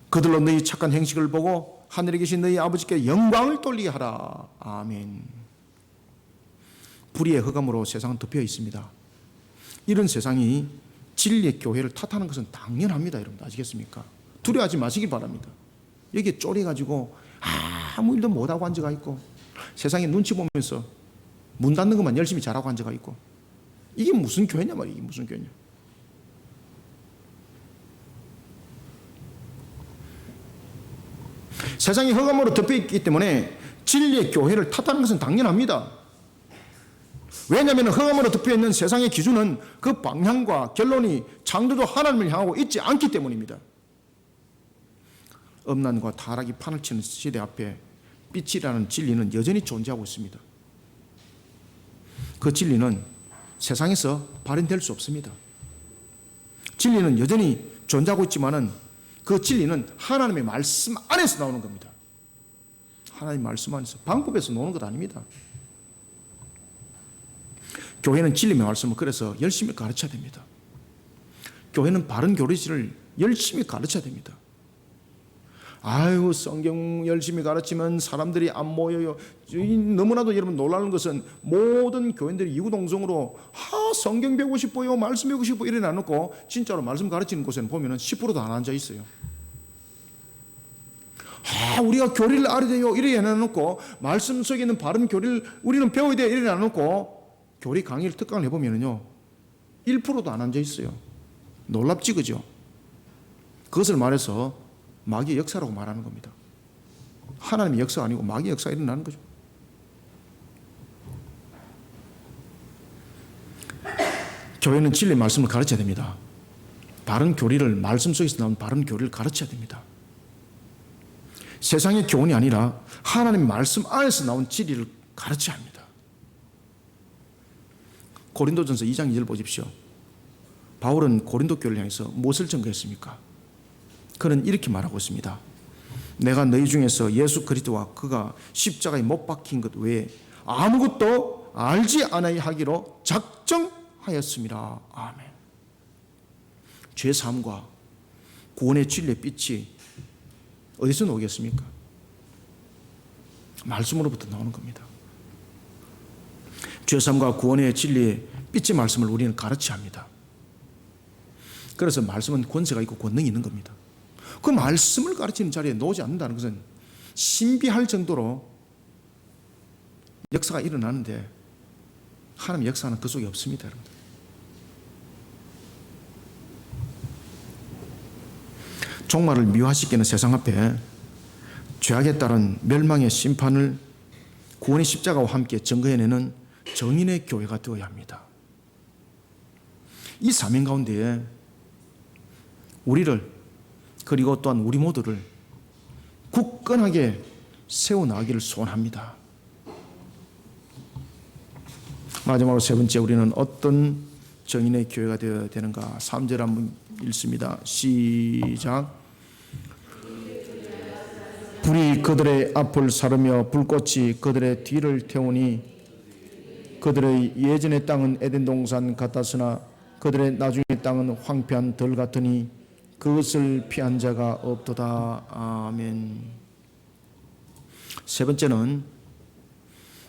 그들로 너희 착한 행식을 보고 하늘에 계신 너희 아버지께 영광을 돌리게 하라. 아멘. 불의의 흑암으로 세상은 덮여 있습니다. 이런 세상이 진리의 교회를 탓하는 것은 당연합니다. 여러분 아시겠습니까? 두려워하지 마시기 바랍니다. 여기에 쫄여가지고 아무 일도 못하고 앉아가 있고 세상에 눈치 보면서 문 닫는 것만 열심히 잘하고 앉아가 있고 이게 무슨 교회냐 말이야. 이게 무슨 교회냐. 세상이 흑암으로 덮여 있기 때문에 진리의 교회를 탓하는 것은 당연합니다. 왜냐하면 흑암으로 덮여 있는 세상의 기준은 그 방향과 결론이 창조주 하나님을 향하고 있지 않기 때문입니다. 음란과 타락이 판을 치는 시대 앞에 빛이라는 진리는 여전히 존재하고 있습니다. 그 진리는 세상에서 발현될 수 없습니다. 진리는 여전히 존재하고 있지만은 그 진리는 하나님의 말씀 안에서 나오는 겁니다. 하나님 말씀 안에서, 방법에서 나오는 것 아닙니다. 교회는 진리의 말씀을 그래서 열심히 가르쳐야 됩니다. 교회는 바른 교리를 열심히 가르쳐야 됩니다. 아유, 성경 열심히 가르치면 사람들이 안 모여요. 너무나도 여러분 놀라는 것은 모든 교인들이 이구동성으로 성경 배우고 싶어요, 말씀 배우고 싶어요 이래 놔놓고 진짜로 말씀 가르치는 곳에는 보면 10%도 안 앉아 있어요. 우리가 교리를 알아야 돼요 이래 해놔놓고 말씀 속에 있는 바른 교리를 우리는 배워야 돼 이래 놔놓고 교리 강의를 특강을 해보면요 1%도 안 앉아 있어요. 놀랍지 그죠? 그것을 말해서 마귀의 역사라고 말하는 겁니다. 하나님의 역사가 아니고 마귀의 역사가 일어나는 거죠. 교회는 진리의 말씀을 가르쳐야 됩니다. 바른 교리를, 말씀 속에서 나온 바른 교리를 가르쳐야 됩니다. 세상의 교훈이 아니라 하나님의 말씀 안에서 나온 진리를 가르쳐야 합니다. 고린도전서 2장 2절 보십시오. 바울은 고린도 교회를 향해서 무엇을 증거했습니까? 그는 이렇게 말하고 있습니다. 내가 너희 중에서 예수 그리스도와 그가 십자가에 못 박힌 것 외에 아무것도 알지 않아야 하기로 작정하였습니다. 아멘. 죄사함과 구원의 진리의 빛이 어디서 나오겠습니까? 말씀으로부터 나오는 겁니다. 죄사함과 구원의 진리의 빛의 말씀을 우리는 가르쳐야 합니다. 그래서 말씀은 권세가 있고 권능이 있는 겁니다. 그 말씀을 가르치는 자리에 놓지 않는다는 것은 신비할 정도로 역사가 일어나는데 하나님의 역사는 그 속에 없습니다. 여러분들. 종말을 미화시키는 세상 앞에 죄악에 따른 멸망의 심판을 구원의 십자가와 함께 증거해내는 정인의 교회가 되어야 합니다. 이 사명 가운데에 우리를 그리고 또한 우리 모두를 굳건하게 세워나가기를 소원합니다. 마지막으로 세 번째, 우리는 어떤 정인의 교회가 되어야 되는가? 3절 한번 읽습니다. 시작. 불이 그들의 앞을 사르며 불꽃이 그들의 뒤를 태우니 그들의 예전의 땅은 에덴 동산 같았으나 그들의 나중의 땅은 황폐한 들 같으니 그것을 피한 자가 없도다. 아멘. 세 번째는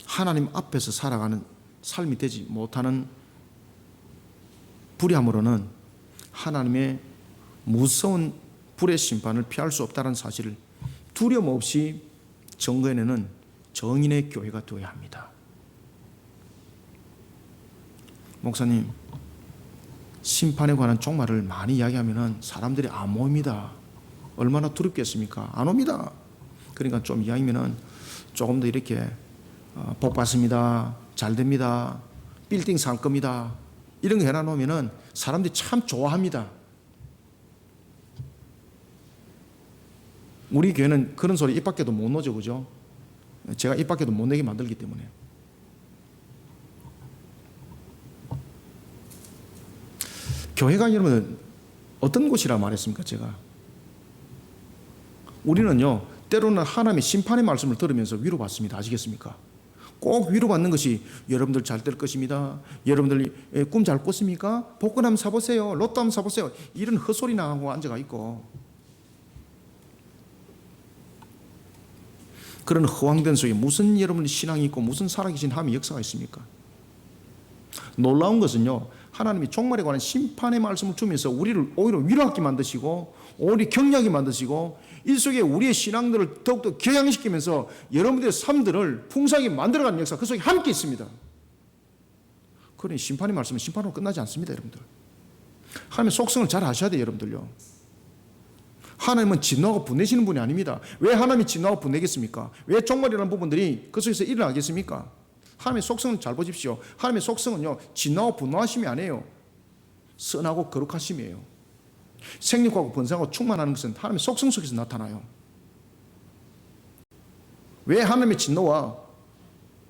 하나님 앞에서 살아가는 삶이 되지 못하는 불의함으로는 하나님의 무서운 불의 심판을 피할 수 없다는 사실을 두려움 없이 증거해내는 정인의 교회가 되어야 합니다. 목사님, 심판에 관한 종말을 많이 이야기하면 사람들이 안 모입니다. 얼마나 두렵겠습니까? 안 옵니다. 그러니까 좀 이야기하면 조금 더 이렇게 복 받습니다. 잘 됩니다. 빌딩 살 겁니다. 이런 거 해놔놓으면 사람들이 참 좋아합니다. 우리 교회는 그런 소리 입 밖에도 못 넣죠, 그죠? 제가 입 밖에도 못 내게 만들기 때문에. 교회가 여러분 어떤 곳이라 말했습니까? 제가 우리는요 때로는 하나님의 심판의 말씀을 들으면서 위로받습니다. 아시겠습니까? 꼭 위로받는 것이 여러분들 잘 될 것입니다. 여러분들 꿈 잘 꿨습니까? 복권 한번 사보세요. 로또 한번 사보세요. 이런 헛소리나 하고 앉아가 있고 그런 허황된 속에 무슨 여러분의 신앙이 있고 무슨 살아계신 하나님의 역사가 있습니까? 놀라운 것은요 하나님이 종말에 관한 심판의 말씀을 주면서 우리를 오히려 위로하게 만드시고 오히려 격려하게 만드시고 이 속에 우리의 신앙들을 더욱더 격양시키면서 여러분들의 삶들을 풍성하게 만들어가는 역사 그 속에 함께 있습니다. 그러니 심판의 말씀은 심판으로 끝나지 않습니다. 여러분들 하나님의 속성을 잘 아셔야 돼요. 여러분들요 하나님은 진노하고 분내시는 분이 아닙니다. 왜 하나님이 진노하고 분내겠습니까? 왜 종말이라는 부분들이 그 속에서 일어나겠습니까? 하나님의 속성은 잘 보십시오. 하나님의 속성은요 진노하고 분노하심이 아니에요. 선하고 거룩하심이에요. 생육하고 번성하고 충만하는 것은 하나님의 속성 속에서 나타나요. 왜 하나님의 진노와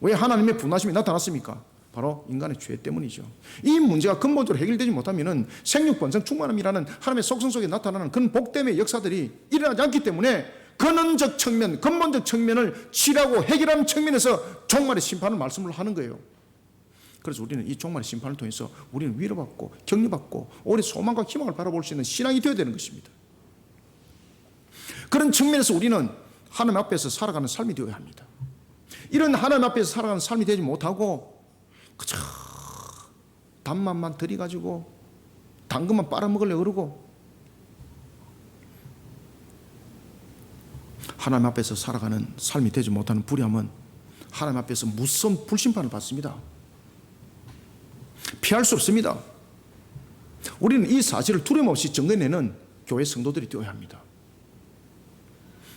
왜 하나님의 분노하심이 나타났습니까? 바로 인간의 죄 때문이죠. 이 문제가 근본적으로 해결되지 못하면 생육 번성 충만함이라는 하나님의 속성 속에 나타나는 그런 복됨의 역사들이 일어나지 않기 때문에 근원적 측면, 근본적 측면을 치료하고 해결하는 측면에서 종말의 심판을 말씀을 하는 거예요. 그래서 우리는 이 종말의 심판을 통해서 우리는 위로받고 격려받고 오래 소망과 희망을 바라볼 수 있는 신앙이 되어야 되는 것입니다. 그런 측면에서 우리는 하나님 앞에서 살아가는 삶이 되어야 합니다. 이런 하나님 앞에서 살아가는 삶이 되지 못하고 그저 단맛만 들이가지고 당근만 빨아먹으려고 그러고 하나님 앞에서 살아가는 삶이 되지 못하는 불의함은 하나님 앞에서 무서운 불심판을 받습니다. 피할 수 없습니다. 우리는 이 사실을 두려움없이 정해내는 교회 성도들이 되어야 합니다.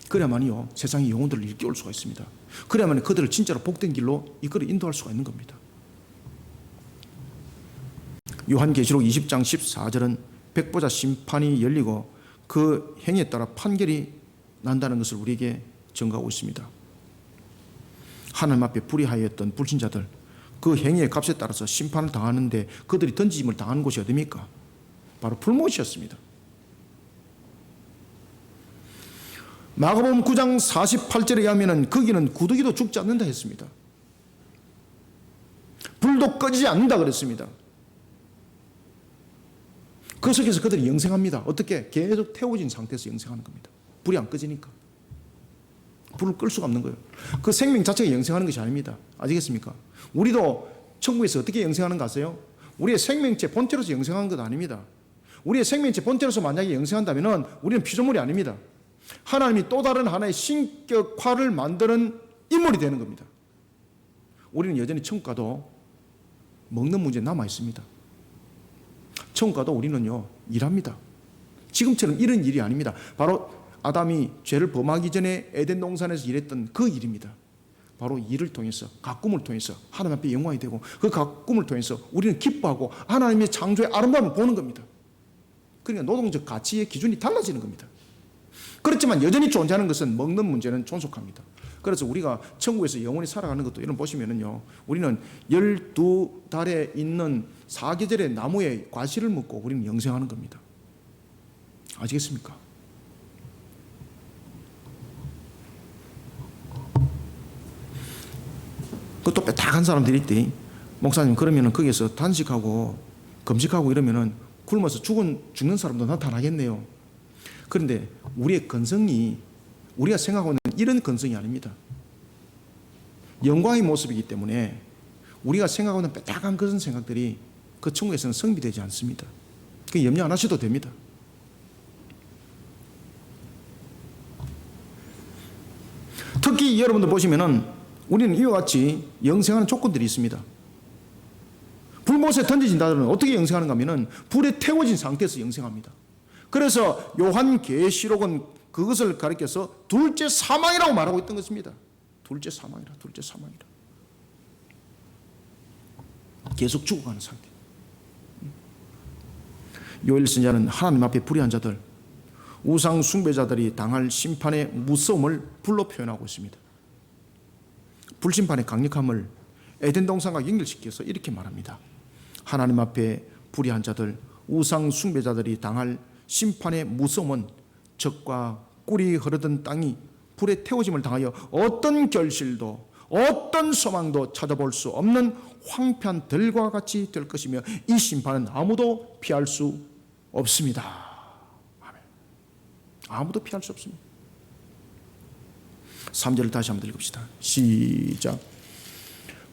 그래야만요 세상의 영혼들을 일깨울 수가 있습니다. 그래야만 그들을 진짜로 복된 길로 이끌어 인도할 수가 있는 겁니다. 요한계시록 20장 14절은 백보자 심판이 열리고 그 행위에 따라 판결이 난다는 것을 우리에게 증거하고 있습니다. 하나님 앞에 불의하였던 불신자들 그 행위의 값에 따라서 심판을 당하는데 그들이 던짐을 당하는 곳이 어디입니까? 바로 불못이었습니다. 마가복음 9장 48절에 의하면 거기는 구더기도 죽지 않는다 했습니다. 불도 꺼지지 않는다 그랬습니다. 그 속에서 그들이 영생합니다. 어떻게? 계속 태워진 상태에서 영생하는 겁니다. 불이 안 꺼지니까. 불을 끌 수가 없는 거예요. 그 생명 자체가 영생하는 것이 아닙니다. 아시겠습니까? 우리도 천국에서 어떻게 영생하는가 아세요? 우리의 생명체 본체로서 영생하는 것 아닙니다. 우리의 생명체 본체로서 만약에 영생한다면 우리는 피조물이 아닙니다. 하나님이 또 다른 하나의 신격화를 만드는 인물이 되는 겁니다. 우리는 여전히 천국 가도 먹는 문제 남아 있습니다. 천국 가도 우리는요 일합니다. 지금처럼 이런 일이 아닙니다. 바로 아담이 죄를 범하기 전에 에덴 동산에서 일했던 그 일입니다. 바로 일을 통해서 가꿈을 통해서 하나님 앞에 영광이 되고 그 가꿈을 통해서 우리는 기뻐하고 하나님의 창조의 아름다움을 보는 겁니다. 그러니까 노동적 가치의 기준이 달라지는 겁니다. 그렇지만 여전히 존재하는 것은 먹는 문제는 존속합니다. 그래서 우리가 천국에서 영원히 살아가는 것도 이런 보시면은요, 우리는 12달에 있는 사계절의 나무의 과실을 먹고 우리는 영생하는 겁니다. 아시겠습니까? 그것도 빼딱한 사람들이 있대. 목사님 그러면은 거기서 단식하고 금식하고 이러면은 굶어서 죽는 사람도 나타나겠네요. 그런데 우리의 근성이 우리가 생각하고 있는 이런 근성이 아닙니다. 영광의 모습이기 때문에 우리가 생각하고 있는 빼딱한 그런 생각들이 그 천국에서는 성비되지 않습니다. 그 염려 안 하셔도 됩니다. 특히 여러분들 보시면은 우리는 이와 같이 영생하는 조건들이 있습니다. 불못에 던져진다면 어떻게 영생하는가 하면은 불에 태워진 상태에서 영생합니다. 그래서 요한계시록은 그것을 가리켜서 둘째 사망이라고 말하고 있던 것입니다. 둘째 사망이라. 계속 죽어가는 상태. 요엘 선지자는 하나님 앞에 불의한 자들, 우상 숭배자들이 당할 심판의 무서움을 불로 표현하고 있습니다. 불심판의 강력함을 에덴 동산과 연결시켜서 이렇게 말합니다. 하나님 앞에 불의한 자들, 우상 숭배자들이 당할 심판의 무서움은 적과 꿀이 흐르던 땅이 불에 태워짐을 당하여 어떤 결실도 어떤 소망도 찾아볼 수 없는 황폐한 들과 같이 될 것이며 이 심판은 아무도 피할 수 없습니다. 아멘. 아무도 피할 수 없습니다. 3절을 다시 한번 읽읍시다. 시작.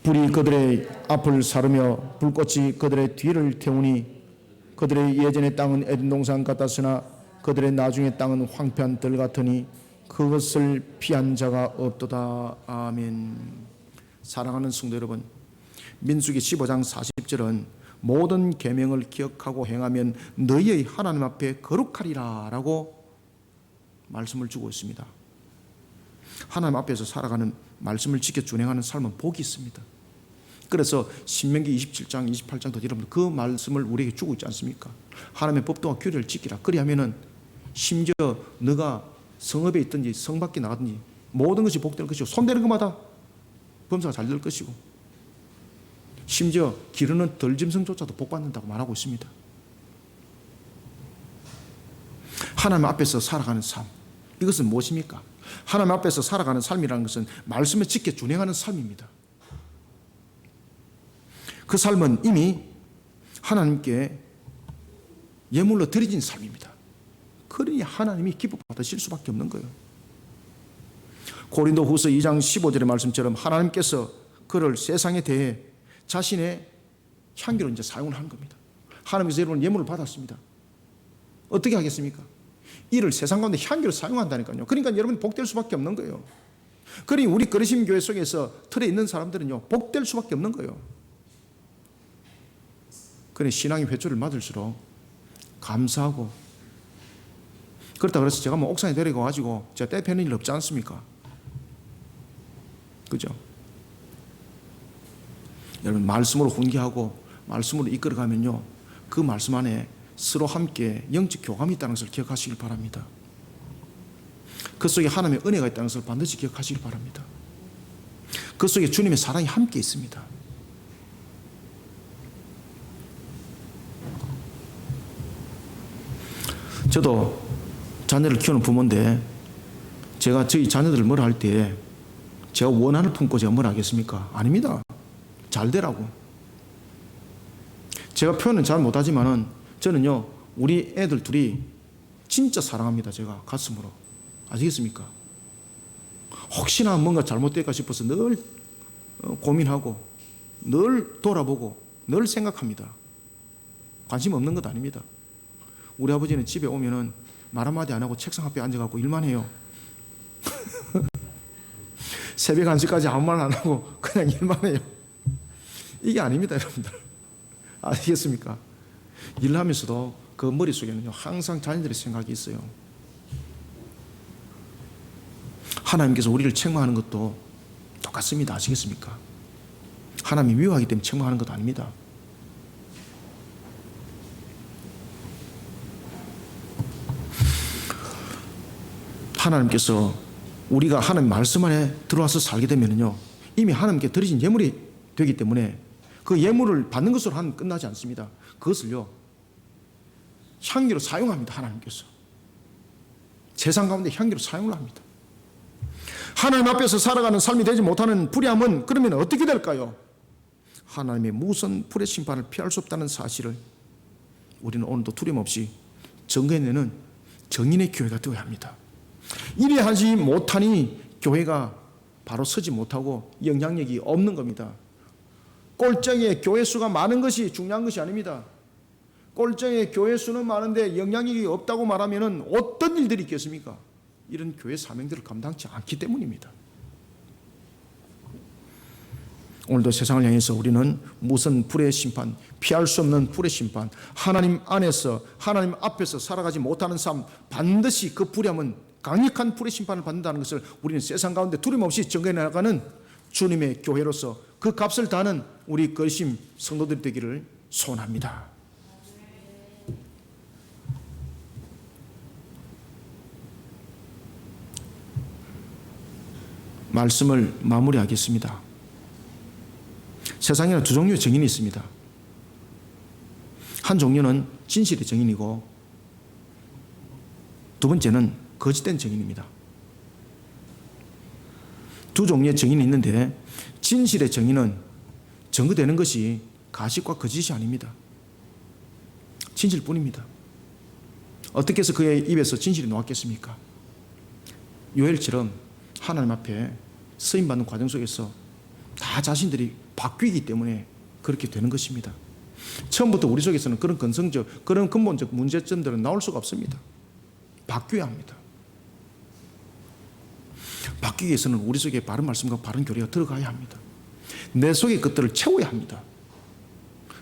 불이 그들의 앞을 사르며 불꽃이 그들의 뒤를 태우니 그들의 예전의 땅은 에덴 동산 같았으나 그들의 나중의 땅은 황폐한 들 같으니 그것을 피한 자가 없도다. 아멘. 사랑하는 성도 여러분, 민수기 15장 40절은 모든 계명을 기억하고 행하면 너희의 하나님 앞에 거룩하리라 라고 말씀을 주고 있습니다. 하나님 앞에서 살아가는 말씀을 지켜 준행하는 삶은 복이 있습니다. 그래서 신명기 27장 28장도 여러분 그 말씀을 우리에게 주고 있지 않습니까? 하나님의 법도와 규례를 지키라. 그리하면은 심지어 너가 성읍에 있든지 성 밖에 나가든지 모든 것이 복될 것이고 손대는 것마다 범사가 잘 될 것이고 심지어 기르는 덜짐승조차도 복받는다고 말하고 있습니다. 하나님 앞에서 살아가는 삶, 이것은 무엇입니까? 하나님 앞에서 살아가는 삶이라는 것은 말씀에 지켜 준행하는 삶입니다. 그 삶은 이미 하나님께 예물로 드려진 삶입니다. 그러니 하나님이 기뻐 받으실 수밖에 없는 거예요. 고린도후서 2장 15절의 말씀처럼 하나님께서 그를 세상에 대해 자신의 향기로 이제 사용을 한 겁니다. 하나님께서 여러분 예물을 받았습니다. 어떻게 하겠습니까? 이를 세상 가운데 향기로 사용한다니까요. 그러니까 여러분 복될 수밖에 없는 거예요. 그러니 우리 그리심 교회 속에서 틀에 있는 사람들은요, 복될 수밖에 없는 거예요. 그러니 신앙의 회초를 맞을수록 감사하고, 그렇다 그래서 제가 뭐 옥상에 데리고 가지고 제가 떼 패는 일 없지 않습니까? 그죠? 여러분 말씀으로 훈계하고 말씀으로 이끌어가면요, 그 말씀 안에 서로 함께 영적 교감이 있다는 것을 기억하시길 바랍니다. 그 속에 하나님의 은혜가 있다는 것을 반드시 기억하시길 바랍니다. 그 속에 주님의 사랑이 함께 있습니다. 저도 자녀를 키우는 부모인데 제가 저희 자녀들을 뭐라 할 때 제가 원한을 품고 제가 뭐라 하겠습니까? 아닙니다. 잘 되라고. 제가 표현은 잘 못하지만은 저는요, 우리 애들 둘이 진짜 사랑합니다. 제가 가슴으로. 아시겠습니까? 혹시나 뭔가 잘못될까 싶어서 늘 고민하고 늘 돌아보고 늘 생각합니다. 관심 없는 것 아닙니다. 우리 아버지는 집에 오면은 말 한마디 안 하고 책상 앞에 앉아갖고 일만 해요. 새벽 1시까지 아무 말 안 하고 그냥 일만 해요. 이게 아닙니다, 여러분들. 아시겠습니까? 일하면서도 그 머릿속에는요, 항상 자녀들의 생각이 있어요. 하나님께서 우리를 책망하는 것도 똑같습니다. 아시겠습니까? 하나님이 미워하기 때문에 책망하는 것도 아닙니다. 하나님께서 우리가 하나님 말씀 안에 들어와서 살게 되면요, 이미 하나님께 드려진 예물이 되기 때문에 그 예물을 받는 것으로 하나님 끝나지 않습니다. 그것을요, 향기로 사용합니다. 하나님께서 세상 가운데 향기로 사용을 합니다. 하나님 앞에서 살아가는 삶이 되지 못하는 불의함은 그러면 어떻게 될까요? 하나님의 무선 불의 심판을 피할 수 없다는 사실을 우리는 오늘도 두려움없이 증거해내는 정인의 교회가 되어야 합니다. 이리 하지 못하니 교회가 바로 서지 못하고 영향력이 없는 겁니다. 꼴정의 교회 수가 많은 것이 중요한 것이 아닙니다. 꼴정의 교회 수는 많은데 영향력이 없다고 말하면 어떤 일들이 있겠습니까? 이런 교회 사명들을 감당치 않기 때문입니다. 오늘도 세상을 향해서 우리는 무슨 불의 심판, 피할 수 없는 불의 심판, 하나님 안에서 하나님 앞에서 살아가지 못하는 삶, 반드시 그 불의함은 강력한 불의 심판을 받는다는 것을 우리는 세상 가운데 두려움 없이 증거해 나가는 주님의 교회로서 그 값을 다하는 우리 거심 성도들이 되기를 소원합니다. 말씀을 마무리하겠습니다. 세상에는 두 종류의 증인이 있습니다. 한 종류는 진실의 증인이고 두 번째는 거짓된 증인입니다. 두 종류의 증인이 있는데 진실의 증인은 증거되는 것이 가식과 거짓이 아닙니다. 진실뿐입니다. 어떻게 해서 그의 입에서 진실이 나왔겠습니까? 요엘처럼 하나님 앞에 쓰임받는 과정 속에서 다 자신들이 바뀌기 때문에 그렇게 되는 것입니다. 처음부터 우리 속에서는 그런 근성적, 그런 근본적 문제점들은 나올 수가 없습니다. 바뀌어야 합니다. 바뀌기 위해서는 우리 속에 바른 말씀과 바른 교리가 들어가야 합니다. 내 속의 것들을 채워야 합니다.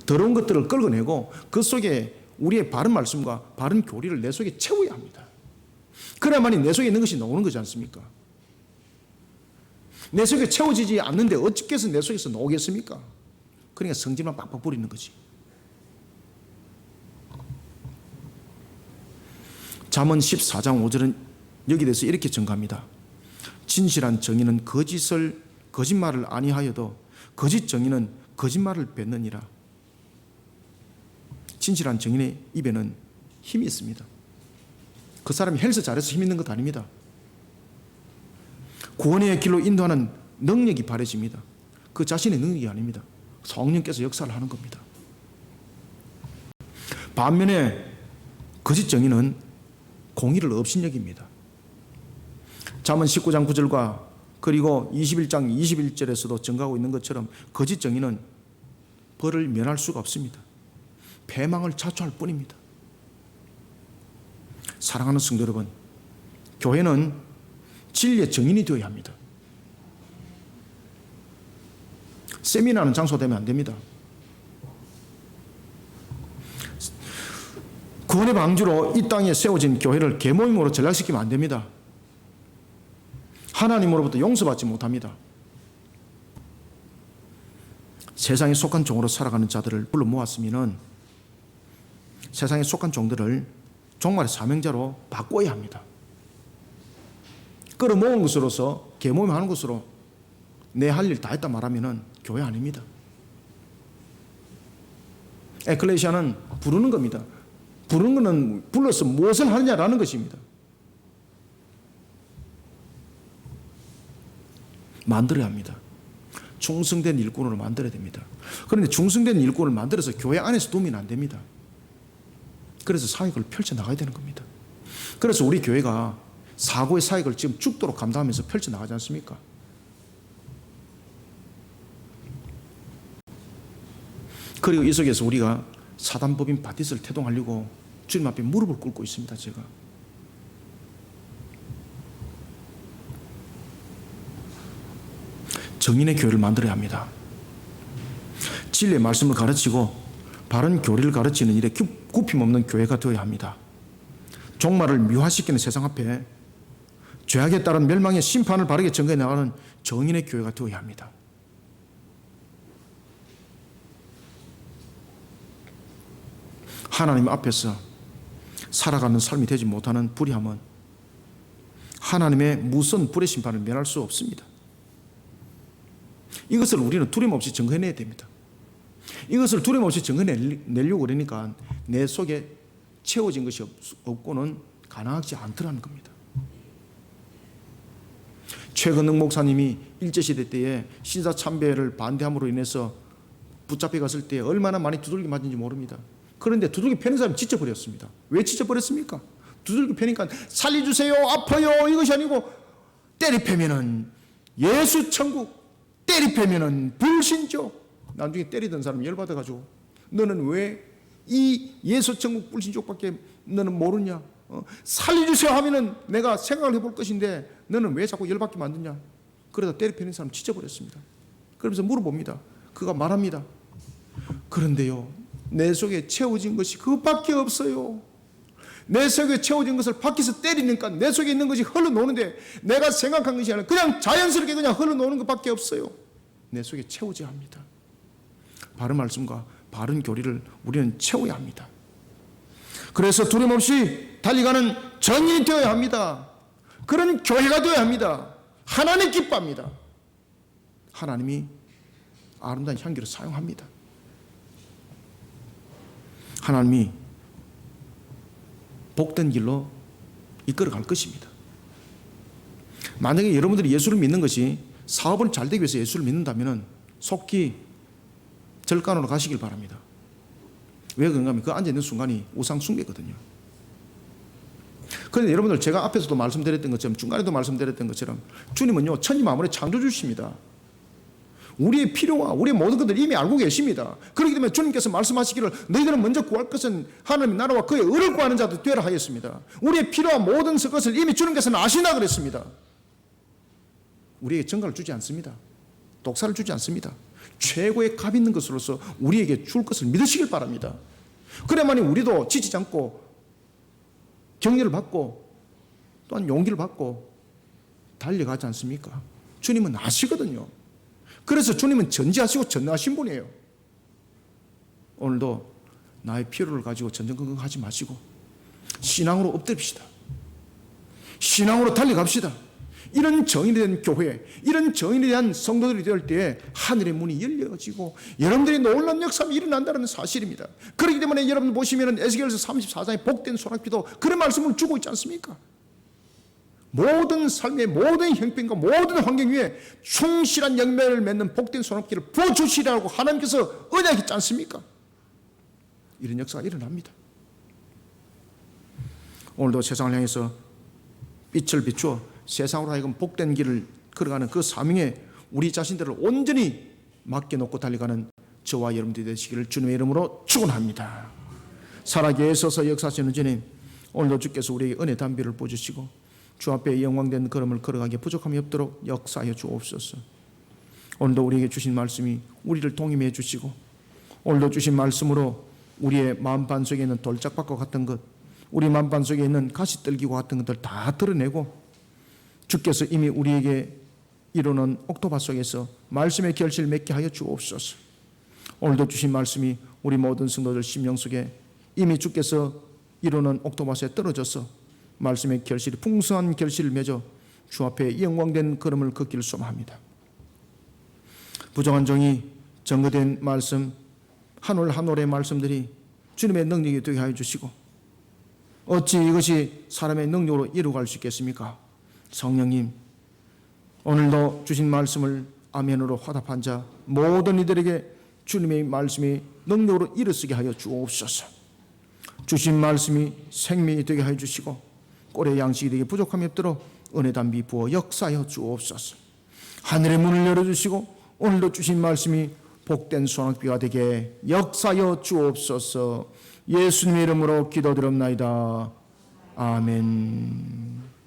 더러운 것들을 끌어내고 그 속에 우리의 바른 말씀과 바른 교리를 내 속에 채워야 합니다. 그래야만이 내 속에 있는 것이 나오는 거지 않습니까? 내 속에 채워지지 않는데 어떻게 해서 내 속에서 나오겠습니까? 그러니까 성질만 빡빡 부리는 거지. 잠언 14장 5절은 여기 대해서 이렇게 증가합니다. 진실한 정의는 거짓말을 아니하여도 거짓 정의는 거짓말을 뱉느니라. 진실한 정인의 입에는 힘이 있습니다. 그 사람이 헬스 잘해서 힘 있는 것 아닙니다. 구원의 길로 인도하는 능력이 발휘집니다. 그 자신의 능력이 아닙니다. 성령께서 역사를 하는 겁니다. 반면에 거짓 정의는 공의를 업신여깁니다. 잠언 19장 9절과 그리고 21장 21절에서도 증가하고 있는 것처럼 거짓 정의는 벌을 면할 수가 없습니다. 패망을 자초할 뿐입니다. 사랑하는 성도 여러분, 교회는 진리의 정인이 되어야 합니다. 세미나는 장소 되면 안 됩니다. 구원의 방주로 이 땅에 세워진 교회를 계모임으로 전락시키면 안 됩니다. 하나님으로부터 용서받지 못합니다. 세상에 속한 종으로 살아가는 자들을 불러 모았으면 세상에 속한 종들을 종말의 사명자로 바꿔야 합니다. 끌어모은 것으로서 계모임하는 것으로 내 할 일 다 했다 말하면 교회 아닙니다. 에클레시아는 부르는 겁니다. 부르는 것은 불러서 무엇을 하느냐라는 것입니다. 만들어야 합니다. 충성된 일꾼으로 만들어야 됩니다. 그런데 충성된 일꾼을 만들어서 교회 안에서 두면 안 됩니다. 그래서 사역을 펼쳐나가야 되는 겁니다. 그래서 우리 교회가 사고의 사역을 지금 죽도록 감당하면서 펼쳐나가지 않습니까? 그리고 이 속에서 우리가 사단법인 바티스를 태동하려고 주님 앞에 무릎을 꿇고 있습니다. 제가 정인의 교회를 만들어야 합니다. 진리의 말씀을 가르치고 바른 교리를 가르치는 일에 굽힘없는 교회가 되어야 합니다. 종말을 미화시키는 세상 앞에 죄악에 따른 멸망의 심판을 바르게 전개해 나가는 정인의 교회가 되어야 합니다. 하나님 앞에서 살아가는 삶이 되지 못하는 불의함은 하나님의 무서운 불의 심판을 면할 수 없습니다. 이것을 우리는 두려움없이 증거해내야 됩니다. 이것을 두려움없이 증거해내려고 그러니까 내 속에 채워진 것이 없고는 가능하지 않더라는 겁니다. 최근능 목사님이 일제시대 때에 신사참배를 반대함으로 인해서 붙잡혀 갔을 때 얼마나 많이 두들기 맞은지 모릅니다. 그런데 두들기 패는 사람이 지쳐버렸습니다. 왜 지쳐버렸습니까? 두들기 패니까 살려주세요, 아파요, 이것이 아니고 때리패면은 예수 천국, 때리패면은 불신족. 나중에 때리던 사람 열받아가지고 너는 왜 이 예수 천국 불신족밖에 너는 모르냐? 살려주세요 하면은 내가 생각을 해볼 것인데 너는 왜 자꾸 열받게 만드냐? 그러다 때리패는 사람 지쳐버렸습니다. 그러면서 물어봅니다. 그가 말합니다. 그런데요, 내 속에 채워진 것이 그것밖에 없어요. 내 속에 채워진 것을 밖에서 때리니까 내 속에 있는 것이 흘러노는데 내가 생각한 것이 아니라 그냥 자연스럽게 그냥 흘러노는 것밖에 없어요. 내 속에 채워져야 합니다. 바른 말씀과 바른 교리를 우리는 채워야 합니다. 그래서 두려움 없이 달려가는 정인이 되어야 합니다. 그런 교회가 되어야 합니다. 하나님 기뻐합니다. 하나님이 아름다운 향기를 사용합니다. 하나님이 복된 길로 이끌어 갈 것입니다. 만약에 여러분들이 예수를 믿는 것이 사업을 잘 되기 위해서 예수를 믿는다면 속히 절간으로 가시길 바랍니다. 왜 그런가 하면 그 앉아있는 순간이 우상 숭배거든요. 그런데 여러분들 제가 앞에서도 말씀드렸던 것처럼 중간에도 말씀드렸던 것처럼 주님은요 천지 만물의 창조주십니다. 우리의 필요와 우리의 모든 것들을 이미 알고 계십니다. 그렇기 때문에 주님께서 말씀하시기를 너희들은 먼저 구할 것은 하나님의 나라와 그의 의를 구하는 자도 되라 하였습니다. 우리의 필요와 모든 것을 이미 주님께서는 아시나 그랬습니다. 우리에게 정가를 주지 않습니다. 독사를 주지 않습니다. 최고의 값 있는 것으로서 우리에게 줄 것을 믿으시길 바랍니다. 그래야만이 우리도 지치지 않고 격려를 받고 또한 용기를 받고 달려가지 않습니까? 주님은 아시거든요. 그래서 주님은 전지하시고 전능하신 분이에요. 오늘도 나의 필요를 가지고 전전긍긍하지 마시고 신앙으로 엎드립시다. 신앙으로 달려갑시다. 이런 정인에 대한 교회, 이런 정인에 대한 성도들이 될 때에 하늘의 문이 열려지고 여러분들이 놀라운 역사가 일어난다는 사실입니다. 그렇기 때문에 여러분 보시면 에스겔서 34장의 복된 소낙비도 그런 말씀을 주고 있지 않습니까? 모든 삶의 모든 형편과 모든 환경 위에 충실한 열매를 맺는 복된 소낙비를 부어주시라고 하나님께서 언약했지 않습니까? 이런 역사가 일어납니다. 오늘도 세상을 향해서 빛을 비추어 세상으로 하여금 복된 길을 걸어가는 그 사명에 우리 자신들을 온전히 맡겨놓고 달려가는 저와 여러분들이 되시기를 주님의 이름으로 축원합니다. 살아계에 서서 역사하시는 주님, 오늘도 주께서 우리에게 은혜 담비를 부어주시고 주 앞에 영광된 걸음을 걸어가기에 부족함이 없도록 역사하여 주옵소서. 오늘도 우리에게 주신 말씀이 우리를 동임해 주시고 오늘도 주신 말씀으로 우리의 마음 반석에 있는 돌짝밭과 같은 것, 우리 마음 반석에 있는 가시떨기와 같은 것들 다 드러내고 주께서 이미 우리에게 이루는 옥토밭 속에서 말씀의 결실을 맺게 하여 주옵소서. 오늘도 주신 말씀이 우리 모든 성도들 심령 속에 이미 주께서 이루는 옥토밭에 떨어져서 말씀의 결실이 풍성한 결실을 맺어 주 앞에 영광된 걸음을 걷기를 소망합니다. 부정한 종이 증거된 말씀, 한 올 한 올의 말씀들이 주님의 능력이 되게 하여 주시고 어찌 이것이 사람의 능력으로 이루어갈 수 있겠습니까? 성령님, 오늘도 주신 말씀을 아멘으로 화답한 자 모든 이들에게 주님의 말씀이 능력으로 일어서게 하여 주옵소서. 주신 말씀이 생명이 되게 하여 주시고 꼴의 양식이 되게 부족함이 없도록 은혜 담비 부어 역사하여 주옵소서. 하늘의 문을 열어주시고 오늘도 주신 말씀이 복된 소낙비가 되게 역사하여 주옵소서. 예수님의 이름으로 기도드립나이다. 아멘.